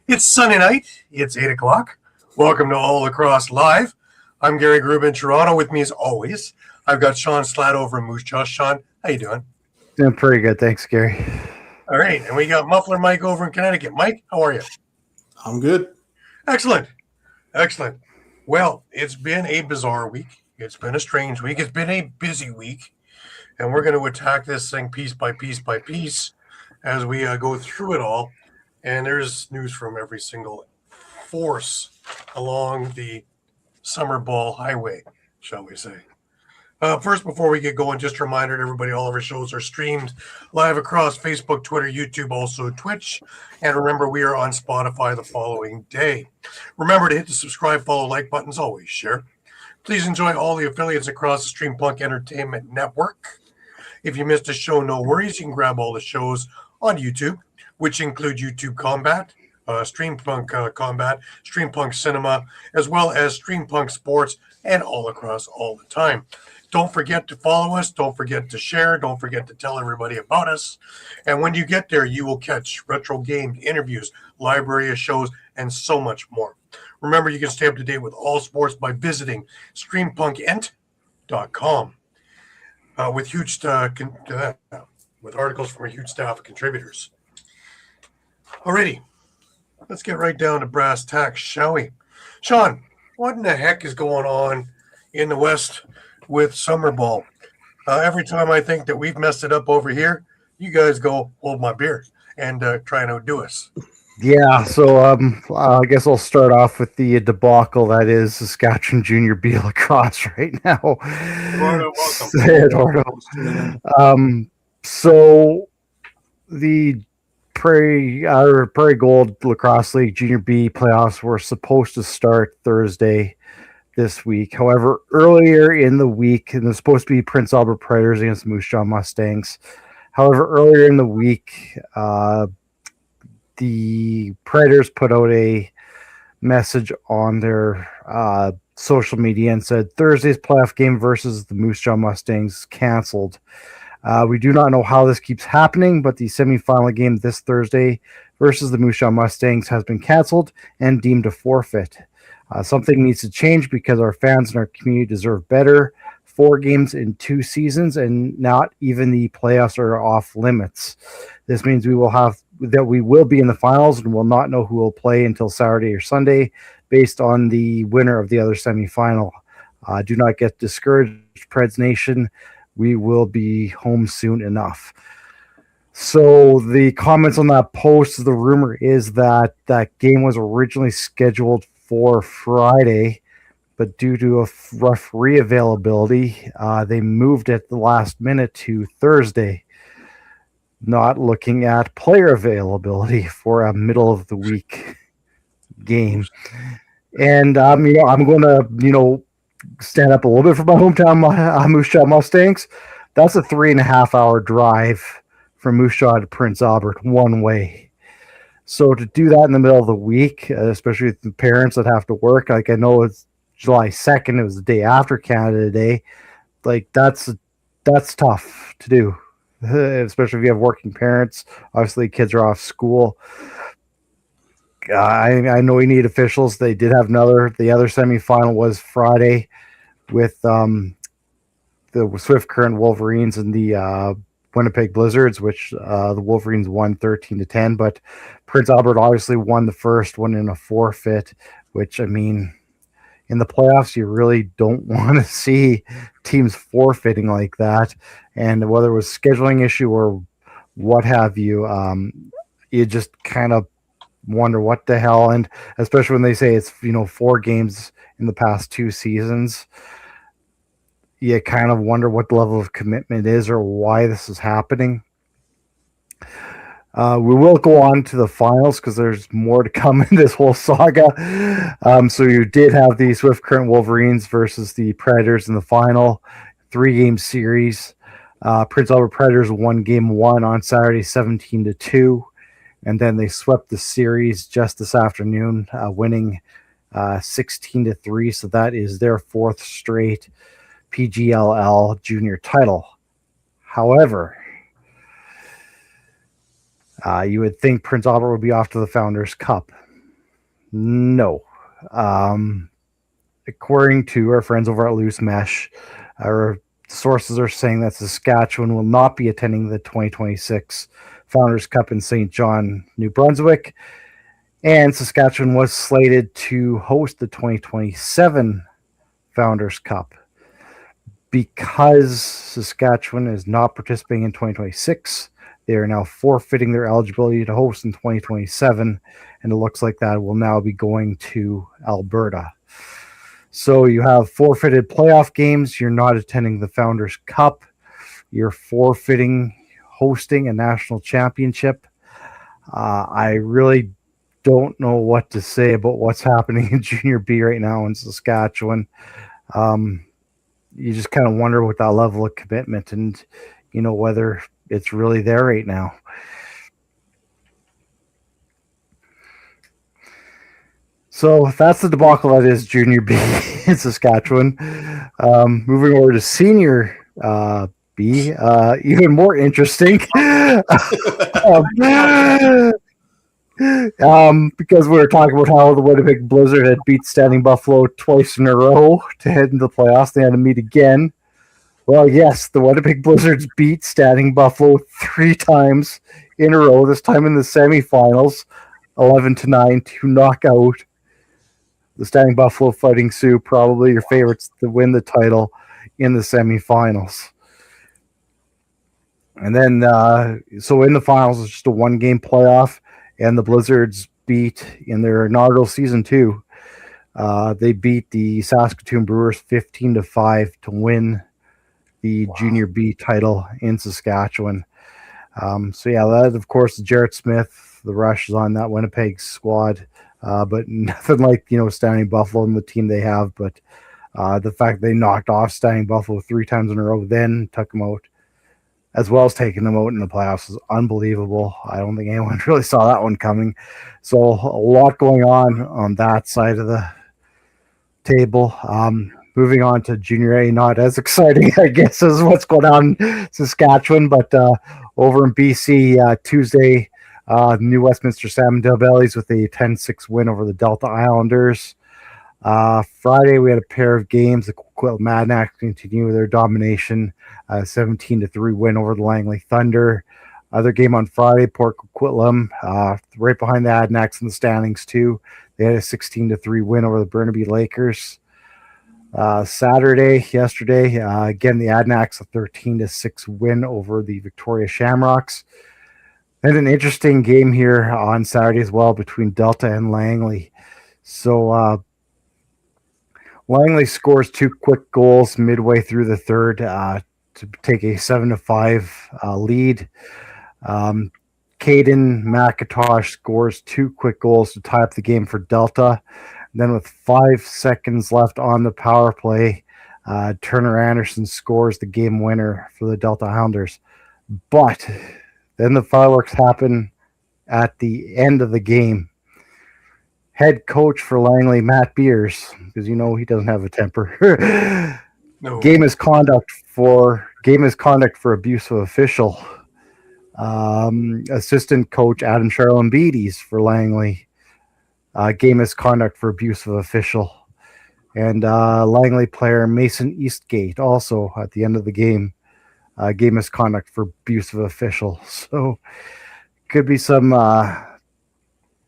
It's Sunday night. It's 8 o'clock. Welcome to All Lacrosse Live. I'm Gary Groob in Toronto. With me as always, I've got Shawn Slaght over in Moose Jaw. Shawn, how you doing? Doing pretty good. Thanks, Gary. All right. And we got Muffler Mike over in Connecticut. Mike, how are you? I'm good. Excellent. Well, it's been a bizarre week. It's been a strange week. It's been a busy week. And we're going to attack this thing piece by piece by piece as we go through it all. And there's news from every single force along the summer ball highway, shall we say. First, before we get going, just a reminder to everybody, all of our shows are streamed live across Facebook, Twitter, YouTube, also Twitch. And remember, we are on Spotify the following day. Remember to hit the subscribe, follow, like buttons, always share. Please enjoy all the affiliates across the Stream Punk Entertainment Network. If you missed a show, no worries. You can grab all the shows on YouTube, which include YouTube Combat, Stream Punk Combat, Stream Punk Cinema, as well as Stream Punk Sports, and all across all the time. Don't forget to follow us. Don't forget to share. Don't forget to tell everybody about us. And when you get there, you will catch retro games, interviews, library of shows, and so much more. Remember, you can stay up to date with all sports by visiting streampunkentertainment.com with articles from a huge staff of contributors. Alrighty, let's get right down to brass tacks, shall we? Shawn, what in the heck is going on in the West with summer ball? Every time I think that we've messed it up over here, you guys go hold my beer and try and outdo us. Yeah, so I guess I'll start off with the debacle that is Saskatchewan Junior B Lacrosse right now. Eduardo, welcome. So the Prairie Gold Lacrosse League Junior B playoffs were supposed to start Thursday this week. However, earlier in the week, and it was supposed to be Prince Albert Predators against Moose Jaw Mustangs. However, earlier in the week, the Predators put out a message on their social media and said Thursday's playoff game versus the Moose Jaw Mustangs canceled. We do not know how this keeps happening, but the semifinal game this Thursday versus the Moose Jaw Mustangs has been canceled and deemed a forfeit. Something needs to change because our fans and our community deserve better. 4 games in 2 seasons, and not even the playoffs are off limits. This means we will be in the finals and will not know who will play until Saturday or Sunday based on the winner of the other semifinal. Do not get discouraged, Preds Nation. We will be home soon enough. So the comments on that post, the rumor is that that game was originally scheduled for Friday, but due to a referee availability, they moved it the last minute to Thursday, not looking at player availability for a middle of the week game. And I'm going to stand up a little bit for my hometown Moose Jaw Mustangs. That's a 3.5 hour drive from Moose Jaw to Prince Albert one way. So to do that in the middle of the week, especially with the parents that have to work, like I know it's July 2nd, it was the day after Canada Day, like that's tough to do, especially if you have working parents. Obviously, kids are off school. I know we need officials. They did have the other semifinal was Friday with the Swift Current Wolverines and the Winnipeg Blizzards, which the Wolverines won 13-10, but Prince Albert obviously won the first one in a forfeit, which, I mean, in the playoffs, you really don't want to see teams forfeiting like that. And whether it was scheduling issue or what have you, you just kind of wonder what the hell. And especially when they say it's 4 games in the past 2 seasons, you kind of wonder what the level of commitment is or why this is happening. We will go on to the finals because there's more to come in this whole saga. So you did have the Swift Current Wolverines versus the Predators in the final 3-game series. Prince Albert Predators won game 1 on Saturday 17-2, and then they swept the series just this afternoon, winning 16-3. So that is their 4th straight PGLL junior title. However, you would think Prince Albert would be off to the Founders Cup. No. According to our friends over at Loose Mesh, our sources are saying that Saskatchewan will not be attending the 2026 Founders Cup in St. John, New Brunswick, and Saskatchewan was slated to host the 2027 Founders Cup. Because Saskatchewan is not participating in 2026, they are now forfeiting their eligibility to host in 2027, and it looks like that will now be going to Alberta. So you have forfeited playoff games. You're not attending the Founders Cup. You're forfeiting hosting a national championship. I really don't know what to say about what's happening in Junior B right now in Saskatchewan. You just kind of wonder what that level of commitment and, whether it's really there right now. So that's the debacle that is Junior B in Saskatchewan. Moving over to Senior B, even more interesting. Because we were talking about how the Winnipeg Blizzard had beat Standing Buffalo twice in a row to head into the playoffs. They had to meet again. Well, yes, the Winnipeg Blizzards beat Standing Buffalo 3 times in a row, this time in the semifinals, 11-9 to knock out the Standing Buffalo Fighting Sioux, probably your favorites to win the title in the semifinals. And then, so in the finals, it's just a 1-game playoff, and the Blizzards beat in their inaugural season 2. They beat the Saskatoon Brewers 15-5 to win the Junior B title in Saskatchewan. So yeah, that of course Jarrett Smith, the Rush is on that Winnipeg squad, but nothing like Standing Buffalo and the team they have. But the fact they knocked off Standing Buffalo 3 times in a row, then took them out, as well as taking them out in the playoffs, is unbelievable. I don't think anyone really saw that one coming. So a lot going on that side of the table. Moving on to Junior A, not as exciting, I guess, as what's going on in Saskatchewan, but over in BC, Tuesday, New Westminster Salmon Bellies with a 10-6 win over the Delta Islanders. Friday, we had a pair of games. The Coquitlam Madnax continue with their domination, 17-3 win over the Langley Thunder. Other game on Friday, Port Coquitlam, right behind the Adnax in the standings too. They had a 16-3 win over the Burnaby Lakers. Yesterday, again, the Adnax, a 13-6 win over the Victoria Shamrocks. And an interesting game here on Saturday as well between Delta and Langley. So Langley scores 2 quick goals midway through the third to take a 7-5 lead. Caden McIntosh scores 2 quick goals to tie up the game for Delta. And then with 5 seconds left on the power play, Turner Anderson scores the game winner for the Delta Hounders. But then the fireworks happen at the end of the game. Head coach for Langley, Matt Beers, because he doesn't have a temper. No. Game is conduct for abuse of official. Assistant coach Adam Charlambides for Langley. Game misconduct for abuse of official. And Langley player Mason Eastgate also at the end of the game. Game misconduct for abuse of official. So could be some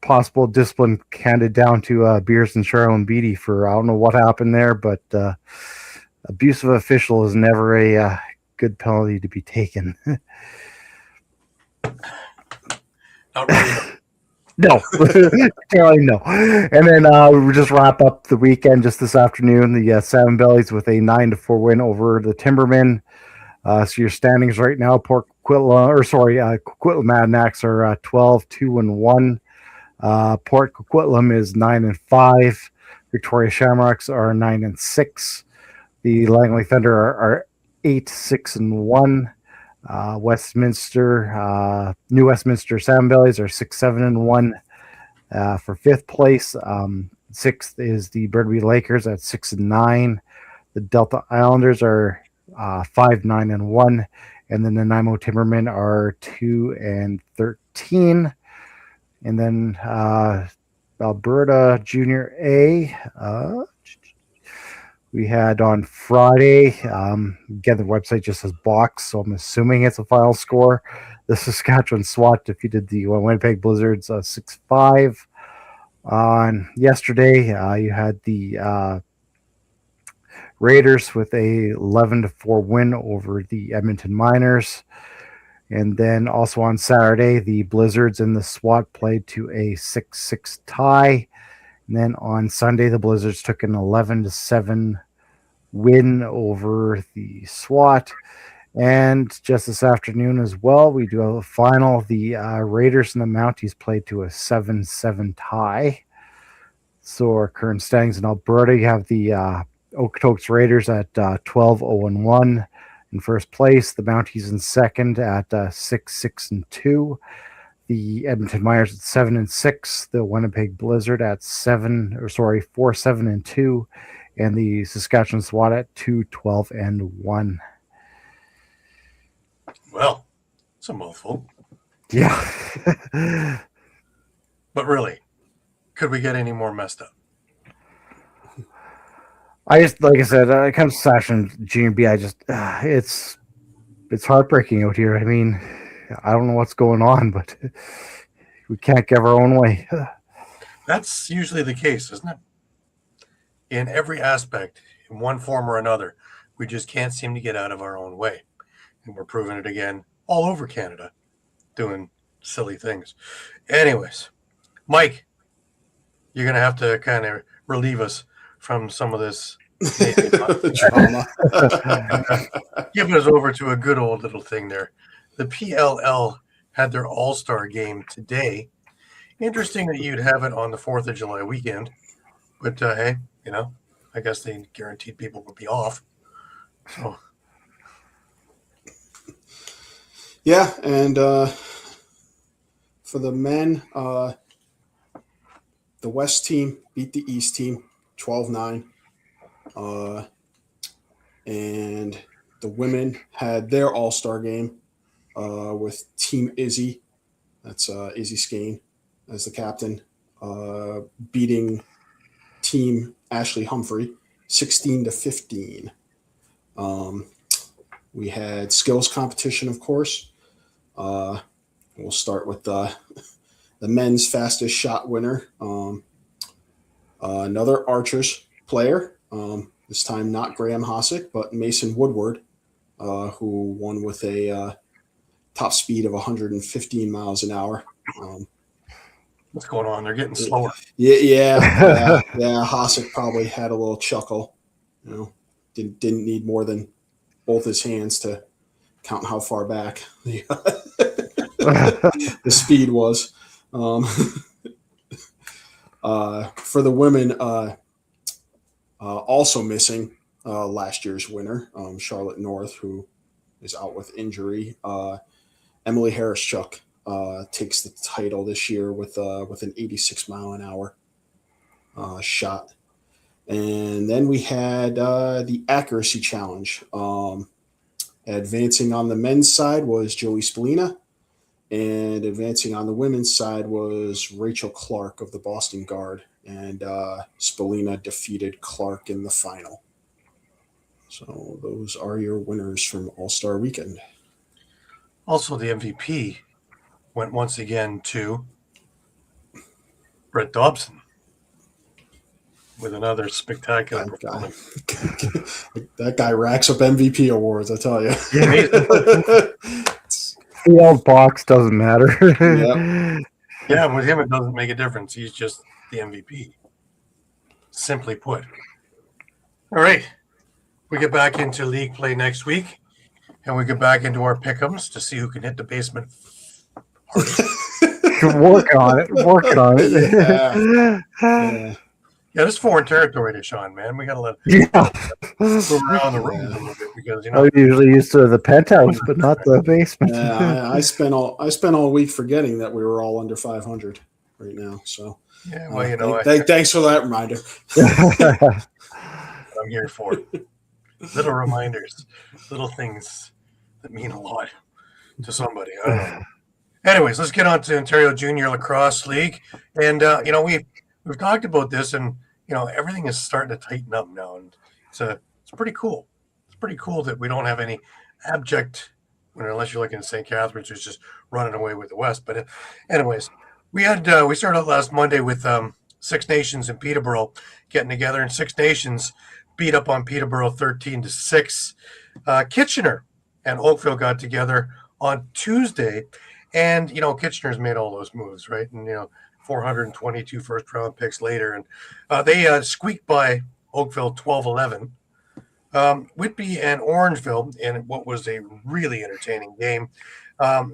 possible discipline handed down to Beers and Charlambides for I don't know what happened there, but abuse of official is never a good penalty to be taken. Not really. No, no. And then we just wrap up the weekend just this afternoon. The Salmon Bellies with a 9-4 win over the Timbermen. So your standings right now: Coquitlam Madnax are 12-2-1. Port Coquitlam is 9-5. Victoria Shamrocks are 9-6. The Langley Thunder are 8-6-1. New Westminster Salmon Bellies are 6-7-1 for 5th place. 6th is the Burnaby Lakers at 6-9. The Delta Islanders are 5-9-1, and then the Nanaimo Timbermen are 2-13. And then Alberta Junior A. We had on Friday, again, the website just says box, so I'm assuming it's a final score. The Saskatchewan SWAT defeated the Winnipeg Blizzards 6-5. On yesterday, you had the Raiders with a 11-4 win over the Edmonton Miners. And then also on Saturday, the Blizzards and the SWAT played to a 6-6 tie. And then on Sunday, the Blizzards took an 11-7 win over the SWAT. And just this afternoon as well, we do have a final. The Raiders and the Mounties played to a 7-7 tie. So our current standings in Alberta, you have the Okotoks Raiders at 12-0-1 in first place. The Mounties in second at 6-6-2. The Edmonton Miners at 7-6. The Winnipeg Blizzard at 4-7-2. And the Saskatchewan SWAT at 2-12-1. Well, it's a mouthful. Yeah. But really, could we get any more messed up? I just, like I said, it comes to Saskatchewan Junior B. It's heartbreaking out here. I mean, I don't know what's going on, but we can't give our own way. That's usually the case, isn't it? In every aspect, in one form or another, we just can't seem to get out of our own way. And we're proving it again all over Canada, doing silly things. Anyways, Mike, you're going to have to kind of relieve us from some of this drama. Giving us over to a good old little thing there. The PLL had their all-star game today. Interesting that you'd have it on the 4th of July weekend. But, hey, I guess they guaranteed people would be off. So... Yeah, and for the men, the West team beat the East team 12-9. And the women had their all-star game with Team Izzy. That's Izzy Skane as the captain, beating Team Ashley Humphrey 16-15. We had skills competition, of course. We'll start with the men's fastest shot winner. Another Archers player, this time not Graham Hossick, but Mason Woodward, who won with a top speed of 115 miles an hour. What's going on? They're getting slower. Yeah. Hossick probably had a little chuckle. Didn't need more than both his hands to count how far back the speed was. For the women, also missing last year's winner, Charlotte North, who is out with injury. Emily Harris-Chuck takes the title this year with an 86 mile an hour shot. And then we had the accuracy challenge. Advancing on the men's side was Joey Spalina, and advancing on the women's side was Rachel Clark of the Boston Guard, and Spalina defeated Clark in the final. So those are your winners from All-Star Weekend. Also, the MVP went once again to Brett Dobson with another spectacular performance. That guy racks up MVP awards, I tell you. The old box doesn't matter. Yep. Yeah, with him it doesn't make a difference. He's just the MVP. Simply put. All right. We get back into league play next week, and we get back into our pick'ems to see who can hit the basement hardest. Working on it. Yeah. Yeah, this is foreign territory to Shawn, man. We got to let Yeah. move around the room a little bit because, I'm usually used to the penthouse, but not the basement. Yeah, I spent all week forgetting that we were all under 500 right now. So yeah, well, thanks for that reminder. I'm here for it. Little reminders, little things that mean a lot to somebody. I don't know. Anyways, let's get on to Ontario Junior Lacrosse League, and we've talked about this, and everything is starting to tighten up now, and it's pretty cool. It's pretty cool that we don't have any abject, unless you're looking at St. Catharines, who's just running away with the West. But anyways, we started out last Monday with Six Nations and Peterborough getting together, and Six Nations beat up on Peterborough 13-6. Kitchener and Oakville got together on Tuesday, and Kitchener's made all those moves, right? And 422 first-round picks later, and they squeaked by Oakville 12-11. Whitby and Orangeville, in what was a really entertaining game,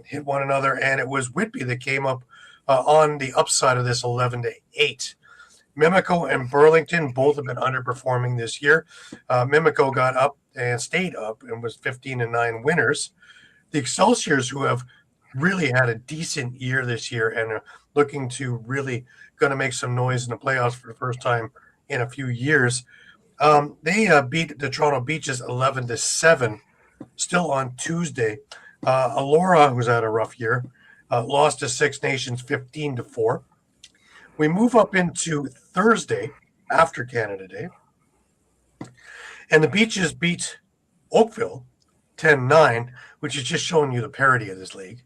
hit one another, and it was Whitby that came up on the upside of this 11-8. Mimico and Burlington both have been underperforming this year. Mimico got up and stayed up and was 15-9 winners. The Excelsiors, who have really had a decent year this year and are looking to really going to make some noise in the playoffs for the first time in a few years, they beat the Toronto Beaches 11-7, still on Tuesday. Alora, who's had a rough year, lost to Six Nations 15-4. We move up into Thursday after Canada Day, and the Beaches beat Oakville 10-9, which is just showing you the parity of this league.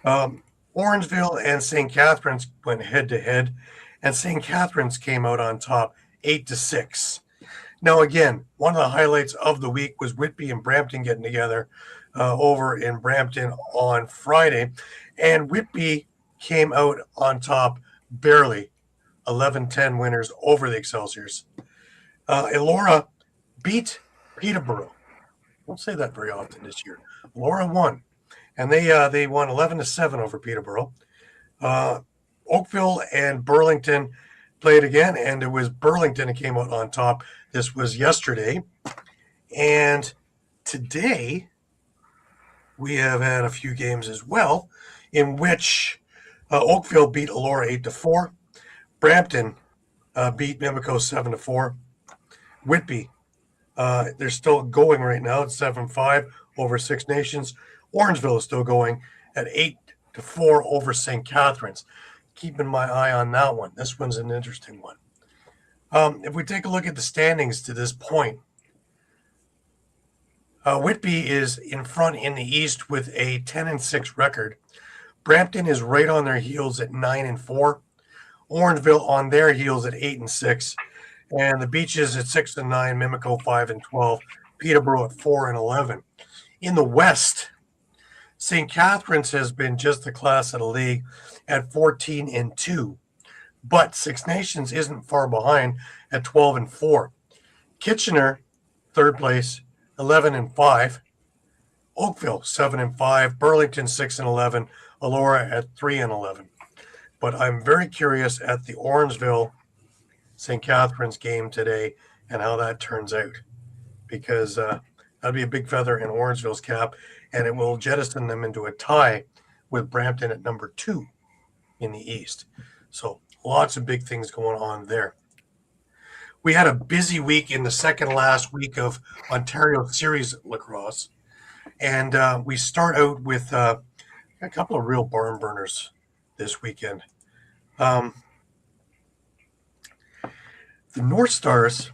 Orangeville and St. Catharines went head-to-head, and St. Catharines came out on top 8-6. Now, again, one of the highlights of the week was Whitby and Brampton getting together over in Brampton on Friday, and Whitby came out on top barely, 11-10 winners over the Excelsiors. Elora beat Peterborough. Don't say that very often this year. Elora won, and they won 11-7 over Peterborough. Oakville and Burlington played again, and it was Burlington that came out on top. This was yesterday, and today we have had a few games as well, in which Oakville beat Elora 8-4. Brampton beat Mimico 7-4. Whitby, they're still going right now at 7-5 over Six Nations. Orangeville is still going at 8-4 over St. Catharines. Keeping my eye on that one. This one's an interesting one. If we take a look at the standings to this point, Whitby is in front in the East with a 10-6 record. Brampton is right on their heels at 9-4. Orangeville on their heels at 8-6, and the Beaches at 6-9. Mimico 5-12. Peterborough at 4-11. In the West, St. Catharines has been just the class of the league at 14-2, but Six Nations isn't far behind at 12-4. Kitchener, third place, 11-5. Oakville 7-5. Burlington 6-11. Elora at 3-11. But I'm very curious at the Orangeville St. Catharines game today and how that turns out, because that'd be a big feather in Orangeville's cap, and it will jettison them into a tie with Brampton at number 2 in the East. So lots of big things going on there. We had a busy week in the second last week of Ontario Series Lacrosse, and we start out with a couple of real barn burners this weekend. The North Stars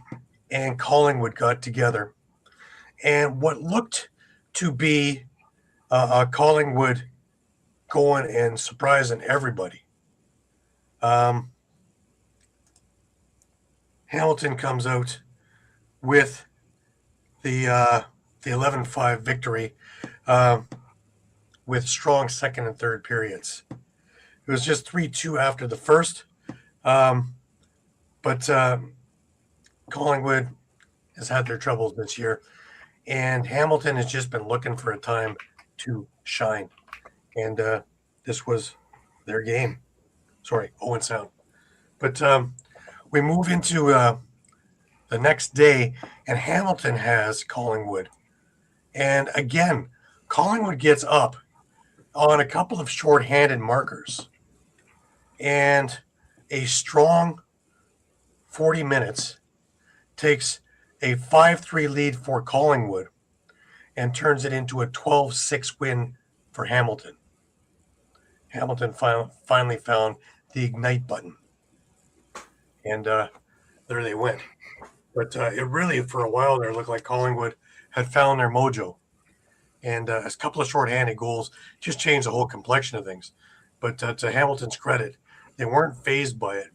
and Collingwood got together, and what looked to be Collingwood going and surprising everybody. Hamilton comes out with the 11-5 victory with strong second and third periods. It was just 3-2 after the first, but Collingwood has had their troubles this year, and Hamilton has just been looking for a time to shine, and this was their game. Sorry, Owen Sound. But we move into the next day, and Hamilton has Collingwood. And again, Collingwood gets up on a couple of short-handed markers. And a strong 40 minutes takes a 5-3 lead for Collingwood and turns it into a 12-6 win for Hamilton. Hamilton finally found the ignite button. and there they went. But it really, for a while there, looked like Collingwood had found their mojo. And a couple of shorthanded goals just changed the whole complexion of things. But to Hamilton's credit, they weren't fazed by it.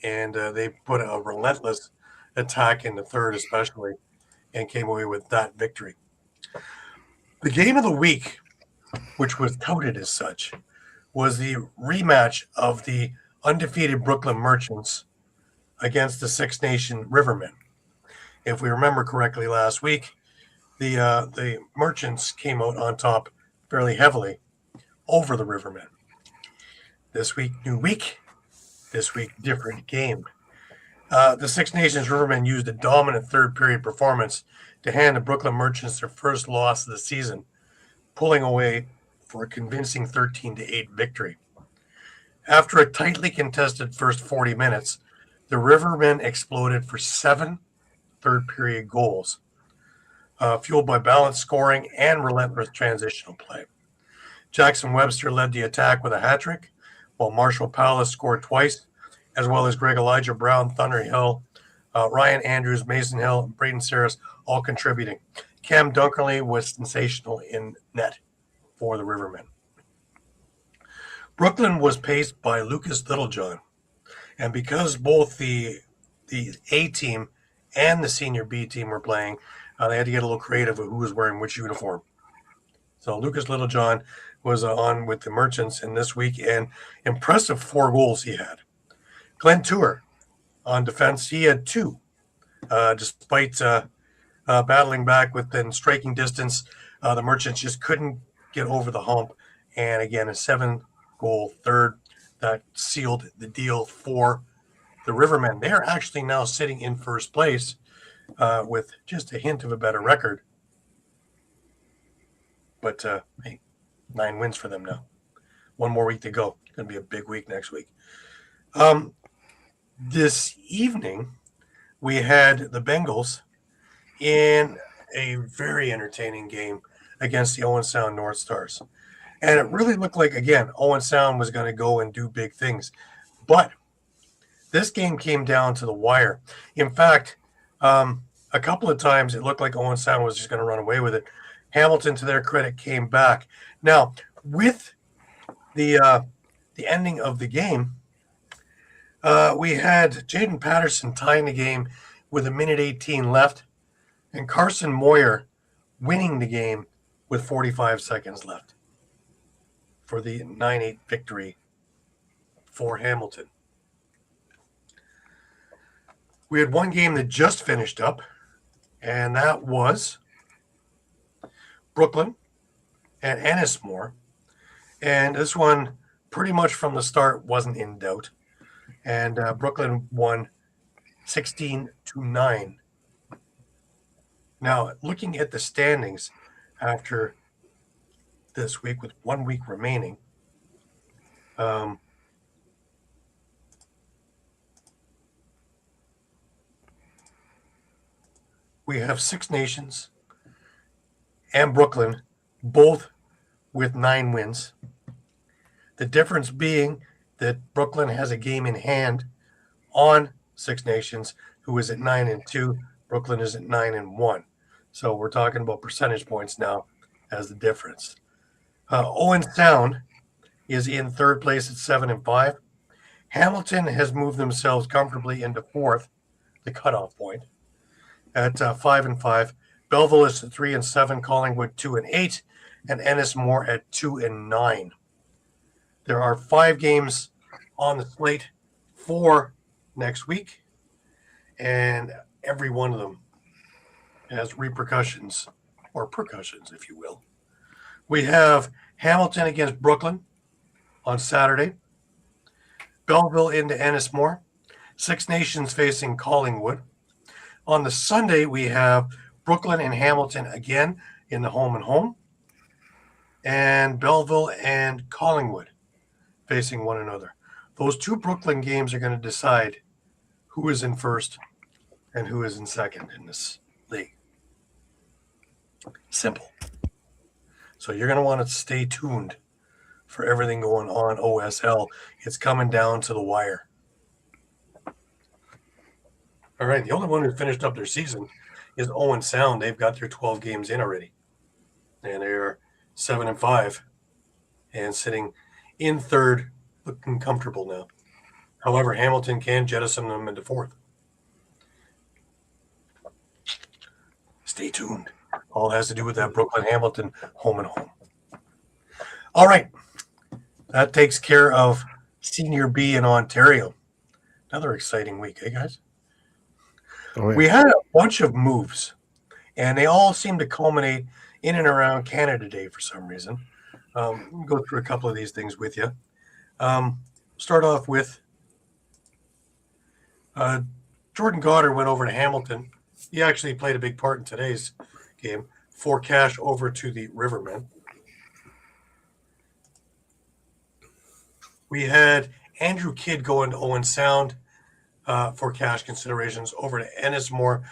And they put a relentless attack in the third, especially, and came away with that victory. The game of the week, which was touted as such, was the rematch of the undefeated Brooklyn Merchants against the Six Nation Rivermen. If we remember correctly last week, the Merchants came out on top fairly heavily over the Rivermen. This week, new week. This week, different game. The Six Nations Rivermen used a dominant third period performance to hand the Brooklyn Merchants their first loss of the season, pulling away for a convincing 13-8 victory. After a tightly contested first 40 minutes, the Rivermen exploded for 7 third period goals, fueled by balanced scoring and relentless transitional play. Jackson Webster led the attack with a hat trick, while Marshall Palace scored twice, as well as Greg Elijah Brown, Thunder Hill, Ryan Andrews, Mason Hill, and Braden Saris all contributing. Cam Dunkerley was sensational in net for the Rivermen. Brooklyn was paced by Lucas Littlejohn, and because both the A team and the senior B team were playing, they had to get a little creative with who was wearing which uniform. So Lucas Littlejohn was on with the Merchants in this week, and impressive 4 goals he had. Glenn Tour on defense, he had 2, despite battling back within striking distance. The Merchants just couldn't get over the hump, and again, a 7-goal third that sealed the deal for the Rivermen. They're actually now sitting in first place with just a hint of a better record. But hey, 9 wins for them now. 1 more week to go. It's going to be a big week next week. This evening, we had the Bengals in a very entertaining game against the Owen Sound North Stars. And it really looked like, again, Owen Sound was going to go and do big things. But this game came down to the wire. In fact, a couple of times it looked like Owen Sound was just going to run away with it. Hamilton, to their credit, came back. Now, with the ending of the game, we had Jaden Patterson tying the game with 1:18 left, and Carson Moyer winning the game with 45 seconds left for the 9-8 victory for Hamilton. We had one game that just finished up, and that was Brooklyn and Ennismore. And this one, pretty much from the start, wasn't in doubt. And Brooklyn won 16-9. Now, looking at the standings after this week, with 1 week remaining, we have Six Nations and Brooklyn, both with 9 wins. The difference being that Brooklyn has a game in hand on Six Nations, who is at 9-2. Brooklyn is at 9-1. So we're talking about percentage points now as the difference. Owen Sound is in third place at 7-5. Hamilton has moved themselves comfortably into fourth, the cutoff point, at 5-5. Belleville is at 3-7. Collingwood 2-8, and Ennismore at 2-9. There are 5 games on the slate for next week, and every one of them has repercussions, or percussions, if you will. We have Hamilton against Brooklyn on Saturday. Belleville into Ennismore. Six Nations facing Collingwood. On the Sunday, we have Brooklyn and Hamilton again in the home and home. And Belleville and Collingwood facing one another. Those 2 Brooklyn games are going to decide who is in first and who is in second in this league. Simple. So you're going to want to stay tuned for everything going on OSL. It's coming down to the wire. All right. The only one who finished up their season is Owen Sound. They've got their 12 games in already, and they're 7-5, and sitting in third, looking comfortable now. However, Hamilton can jettison them into fourth. Stay tuned. All has to do with that Brooklyn Hamilton home and home. All right. That takes care of Senior B in Ontario. Another exciting week, eh, guys? Oh, yeah. We had a bunch of moves, and they all seem to culminate in and around Canada Day for some reason. We'll go through a couple of these things with you. Start off with Jordan Goddard went over to Hamilton. He actually played a big part in today's game for cash over to the Rivermen. We had Andrew Kidd going to Owen Sound for cash considerations over to Ennismore.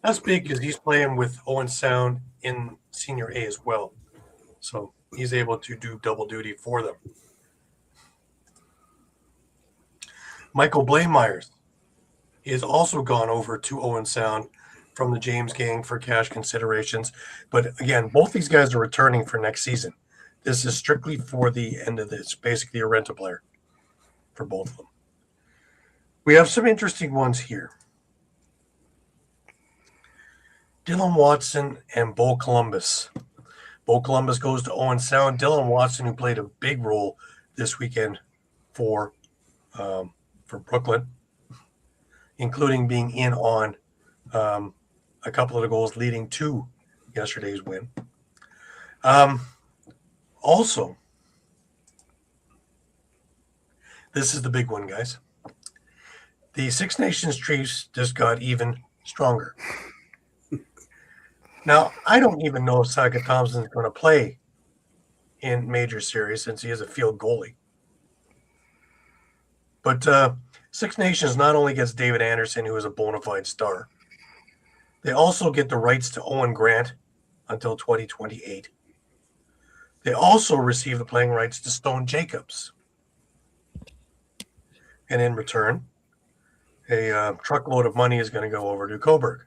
That's big because he's playing with Owen Sound in Senior A as well. So he's able to do double duty for them. Michael Blameyers is also gone over to Owen Sound from the James Gang for cash considerations. But again, both these guys are returning for next season. This is strictly for the end of this, basically a rental player for both of them. We have some interesting ones here. Dylan Watson and Bo Columbus. Bo Columbus goes to Owen Sound. Dylan Watson, who played a big role this weekend for Brooklyn, including being in on a couple of the goals leading to yesterday's win. Also, this is the big one, guys. The Six Nations Chiefs just got even stronger. Now, I don't even know if Saga Thompson is going to play in major series since he is a field goalie. But Six Nations not only gets David Anderson, who is a bona fide star, they also get the rights to Owen Grant until 2028. They also receive the playing rights to Stone Jacobs. And in return, a truckload of money is going to go over to Coburg.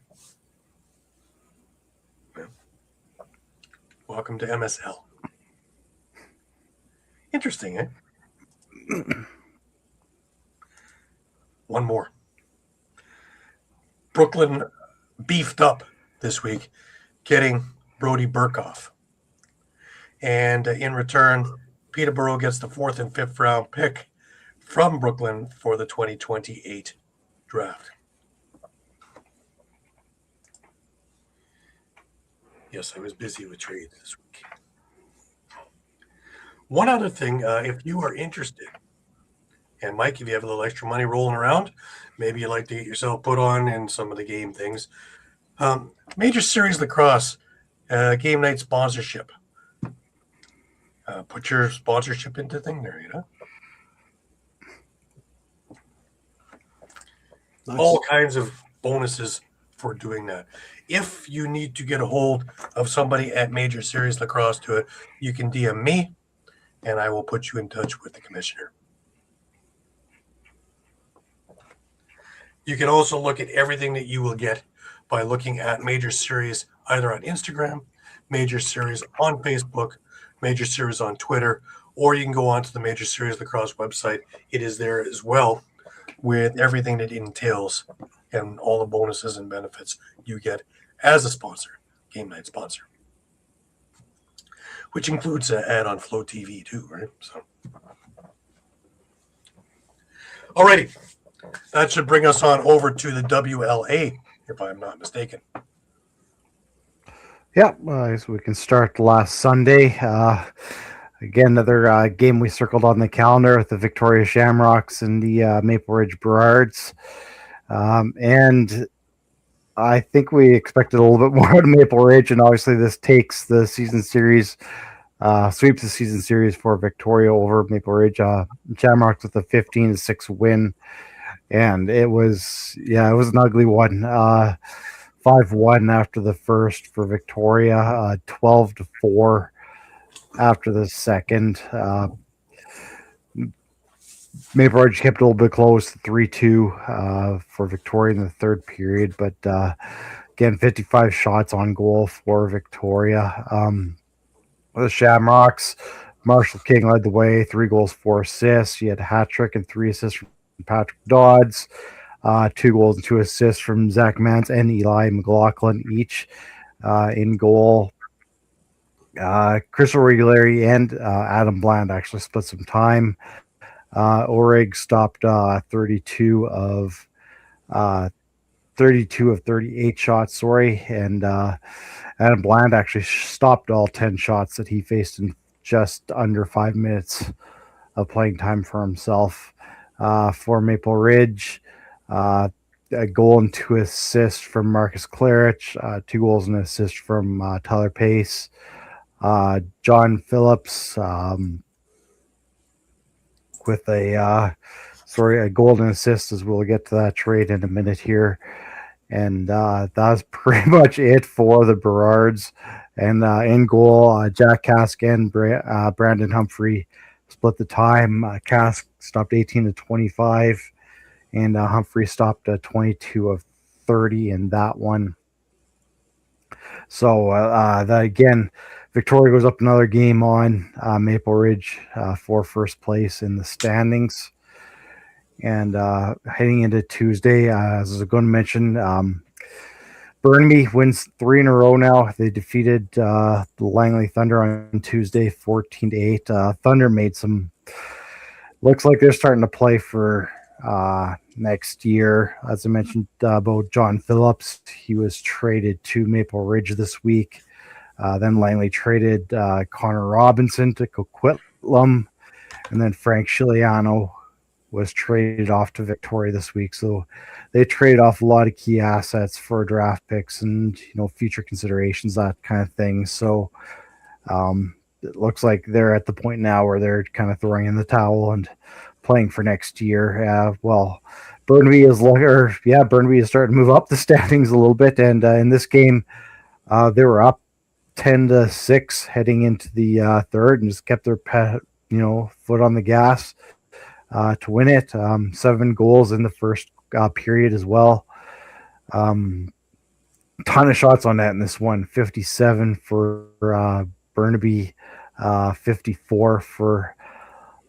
Welcome to MSL. Interesting, eh? One more. Brooklyn beefed up this week, getting Brody Burkhoff. And in return, Peterborough gets the 4th and 5th round pick from Brooklyn for the 2028 draft. Yes, I was busy with trades this week. One other thing, if you are interested, and Mike, if you have a little extra money rolling around, maybe you'd like to get yourself put on in some of the game things. Major Series Lacrosse, game night sponsorship. Put your sponsorship into thing there, you know? Nice. All kinds of bonuses for doing that. If you need to get a hold of somebody at Major Series Lacrosse to it, you can DM me, and I will put you in touch with the commissioner. You can also look at everything that you will get by looking at Major Series either on Instagram, Major Series on Facebook, Major Series on Twitter, or you can go onto the Major Series Lacrosse website. It is there as well with everything that it entails and all the bonuses and benefits you get as a sponsor, game night sponsor, which includes an ad on Flow TV too, right? So, alrighty, that should bring us on over to the WLA, if I'm not mistaken. Yeah, so we can start last Sunday. Again, another game we circled on the calendar with the Victoria Shamrocks and the Maple Ridge Burrards. And I think we expected a little bit more out of Maple Ridge, and obviously this takes the season series, sweeps the season series for Victoria over Maple Ridge. Shamrocks with a 15-6 win, and it was an ugly one. 5-1 after the first for Victoria, 12-4 after the second. Maple Ridge kept it a little bit close, 3-2 for Victoria in the third period, but again, 55 shots on goal for Victoria. The Shamrocks, Marshall King led the way, 3 goals, 4 assists. He had a hat trick and 3 assists from Patrick Dodds, 2 goals and 2 assists from Zach Mance and Eli McLaughlin each in goal. Chris O'Reilly and Adam Bland actually split some time. Orig stopped 32 of 38 shots, and Adam Bland actually stopped all 10 shots that he faced in just under 5 minutes of playing time for himself. For Maple Ridge, a goal and 2 assists from Marcus Clarich, 2 goals and an assist from Tyler Pace. John Phillips with a goal and assist, as we'll get to that trade in a minute here. And that's pretty much it for the Berards. And in goal, Jack Kask and Brandon Humphrey split the time. Kask stopped 18 to 25, and Humphrey stopped 22 of 30 in that one. So that again, Victoria goes up another game on Maple Ridge for first place in the standings. And heading into Tuesday, as I was going to mention, Burnaby wins 3 in a row now. They defeated the Langley Thunder on Tuesday, 14-8. Thunder made some. Looks like they're starting to play for next year. As I mentioned about John Phillips, he was traded to Maple Ridge this week. Then Langley traded Connor Robinson to Coquitlam, and then Frank Chiliano was traded off to Victoria this week. So they traded off a lot of key assets for draft picks and future considerations, that kind of thing. So it looks like they're at the point now where they're kind of throwing in the towel and playing for next year. Burnaby is starting to move up the standings a little bit, and in this game they were up 10-6 heading into the third, and just kept their foot on the gas to win it. 7 goals in the first period as well. Ton of shots on net in this one. 57 for Burnaby, 54 for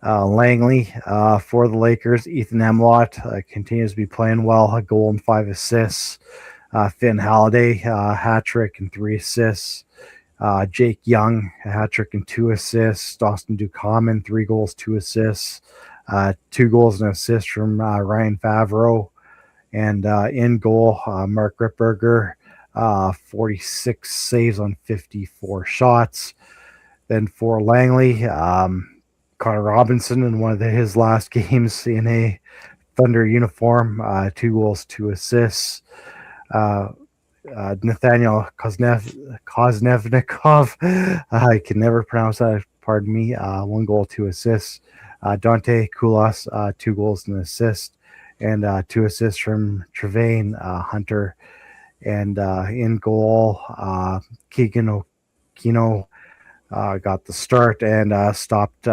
Langley. For the Lakers, Ethan Emlott continues to be playing well. A goal and 5 assists. Finn Halliday, hat trick and 3 assists. Jake Young, a hat trick and 2 assists. Dawson Ducommon, 3 goals, 2 assists. 2 goals and an assist from Ryan Favreau. And in goal, Mark Ripberger, 46 saves on 54 shots. Then for Langley, Connor Robinson in one of his last games in a Thunder uniform, 2 goals, 2 assists. Nathaniel Koznevnikov, I can never pronounce that, pardon me, 1 goal, 2 assists. Dante Kulas, 2 goals and an assist, and 2 assists from Trevane Hunter. And in goal, Keegan Okino got the start and stopped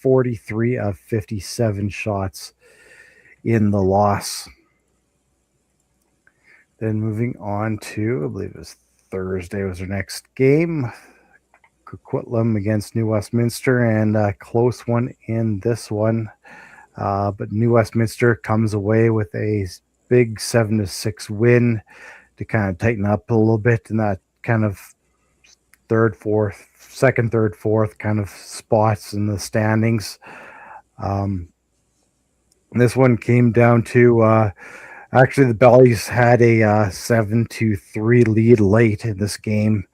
43 of 57 shots in the loss. Then moving on to, I believe it was Thursday was our next game. Coquitlam against New Westminster, and a close one in this one. But New Westminster comes away with a big 7-6 win to kind of tighten up a little bit in that kind of second, third, fourth kind of spots in the standings. This one came down to actually the Bellies had a 7-3 lead late in this game.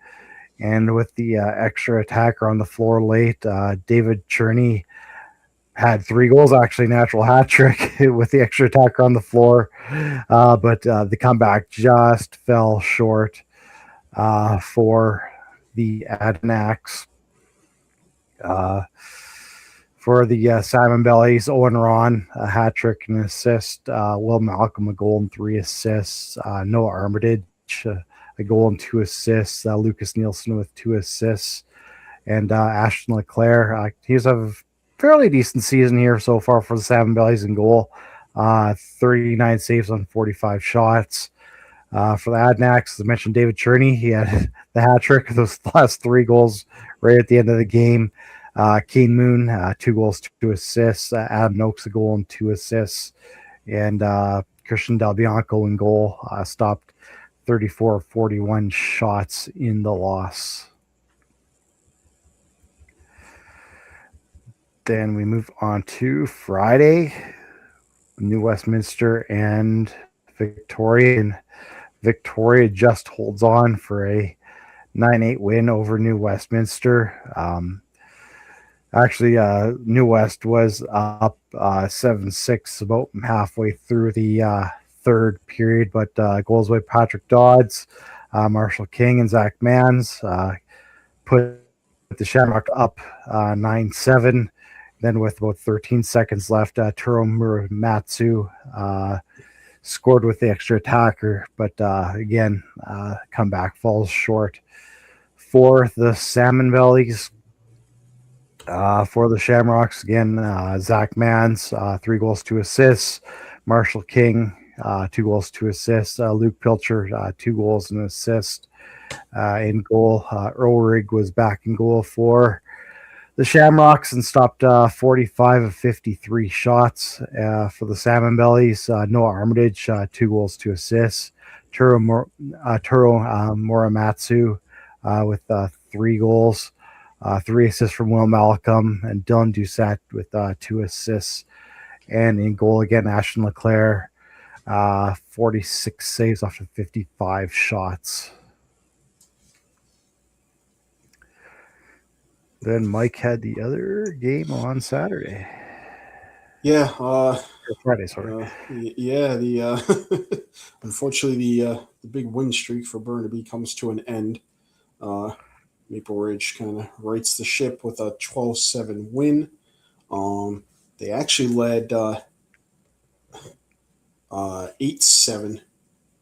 And with the extra attacker on the floor late, David Cherney had 3 goals, actually natural hat trick with the extra attacker on the floor. But the comeback just fell short for the Adenacks. For the Simon Bellies, Owen Ron, a hat trick and an assist. Will Malcolm, a goal and 3 assists. Noah Armitage, a goal and 2 assists. Lucas Nielsen with 2 assists. And Ashton Leclerc, he was a fairly decent season here so far for the Salmon Bellies in goal. 39 saves on 45 shots. For the Adnacks, as I mentioned, David Cherney, he had the hat trick, those last 3 goals right at the end of the game. Kane Moon, 2 goals, 2 assists. Adam Noakes, a goal and 2 assists. And Christian Del Bianco in goal, stopped 34-41 shots in the loss. Then we move on to Friday, New Westminster and Victoria. And Victoria just holds on for a 9-8 win over New Westminster. Actually, New West was up 7-6 about halfway through the third period, but goals by Patrick Dodds, Marshall King, and Zach Mans put the Shamrock up 9-7. Then with about 13 seconds left, Turo Muramatsu scored with the extra attacker, but again, comeback falls short. For the Salmon Bellies, for the Shamrocks, again, Zach Mans, 3 goals, 2 assists. Marshall King, 2 goals, 2 assists. Luke Pilcher, 2 goals and an assist. In goal, Earl Rigg was back in goal for the Shamrocks and stopped 45 of 53 shots. For the Salmon Bellies, Noah Armitage, 2 goals, 2 assists. Turo Muramatsu with 3 goals, 3 assists from Will Malcolm, and Dylan Doucette with 2 assists. And in goal again, Ashton Leclerc, 46 saves after 55 shots. Then Mike had the other game on Saturday. Yeah, Friday, sorry. Yeah, the unfortunately the big win streak for Burnaby comes to an end. Maple Ridge kind of rights the ship with a 12-7 win. They actually led 8-7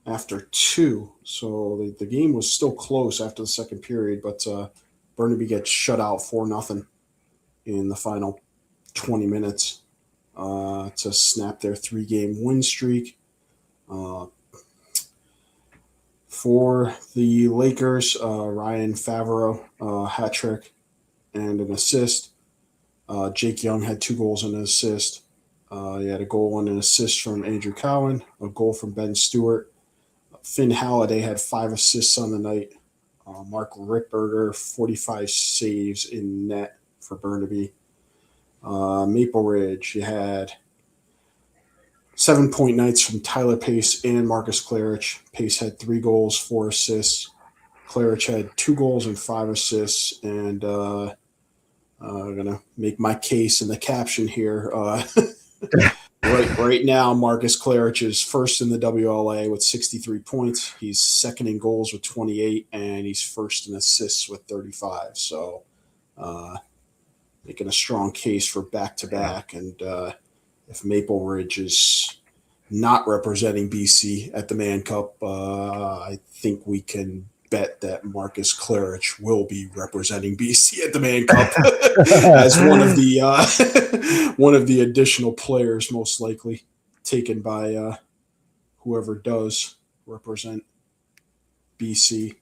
after 2, so the game was still close after the second period, but Burnaby gets shut out 4-0 in the final 20 minutes to snap their 3-game win streak. For the Lakers, Ryan Favreau, hat trick and an assist. Jake Young had 2 goals and an assist. He had a goal and an assist from Andrew Cowan, a goal from Ben Stewart. Finn Halliday had 5 assists on the night. Mark Rickberger, 45 saves in net for Burnaby. Maple Ridge, you had 7-point nights from Tyler Pace and Marcus Clarich. Pace had 3 goals, 4 assists. Clarich had 2 goals and 5 assists. And I'm going to make my case in the caption here. Right now, Marcus Clarich is first in the WLA with 63 points. He's second in goals with 28, and he's first in assists with 35. So making a strong case for back-to-back. And if Maple Ridge is not representing BC at the Man Cup, I think we can bet that Marcus Clarich will be representing BC at the Man Cup as one of the additional players, most likely taken by whoever does represent BC.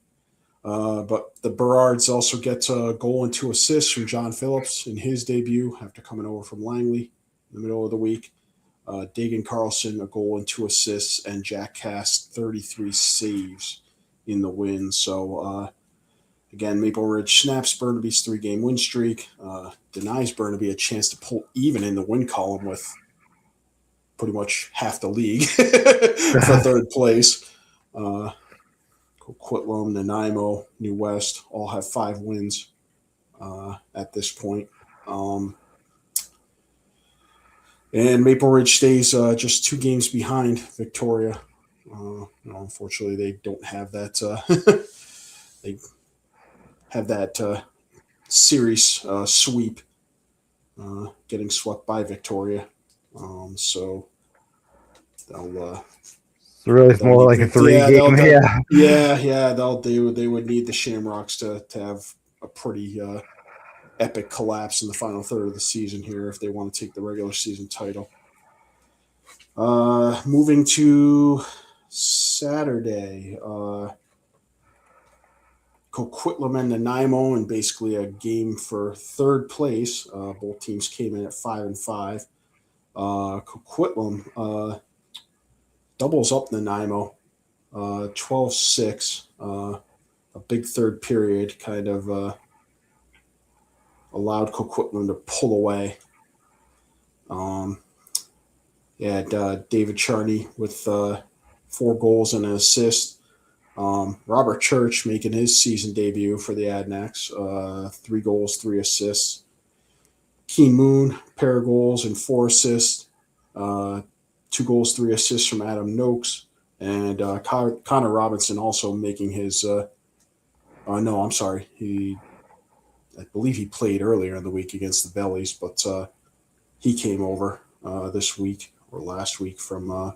But the Berards also get a goal and 2 assists from John Phillips in his debut after coming over from Langley in the middle of the week. Dagan Carlson, a goal and 2 assists, and Jack Cask, 33 saves in the win. So, again, Maple Ridge snaps Burnaby's 3-game win streak, denies Burnaby a chance to pull even in the win column with pretty much half the league for third place. Coquitlam, Nanaimo, New West all have 5 wins at this point. And Maple Ridge stays just 2 games behind Victoria. Unfortunately, they don't have that. They have that series sweep, getting swept by Victoria. So they'll. So really, it's more like a 3-game. Yeah. They would need the Shamrocks to have a pretty epic collapse in the final third of the season here if they want to take the regular season title. Moving to Saturday, Coquitlam and Nanaimo, and basically a game for third place. Both teams came in at 5-5. Coquitlam doubles up Nanaimo, 12-6. A big third period kind of allowed Coquitlam to pull away. David Charney with 4 goals and an assist. Robert Church making his season debut for the Adanacs, 3 goals, 3 assists. Keen Moon, pair of goals and 4 assists. 2 goals, 3 assists from Adam Noakes. And Connor Robinson also making his no, I'm sorry. I believe he played earlier in the week against the Bellies, but he came over this week or last week from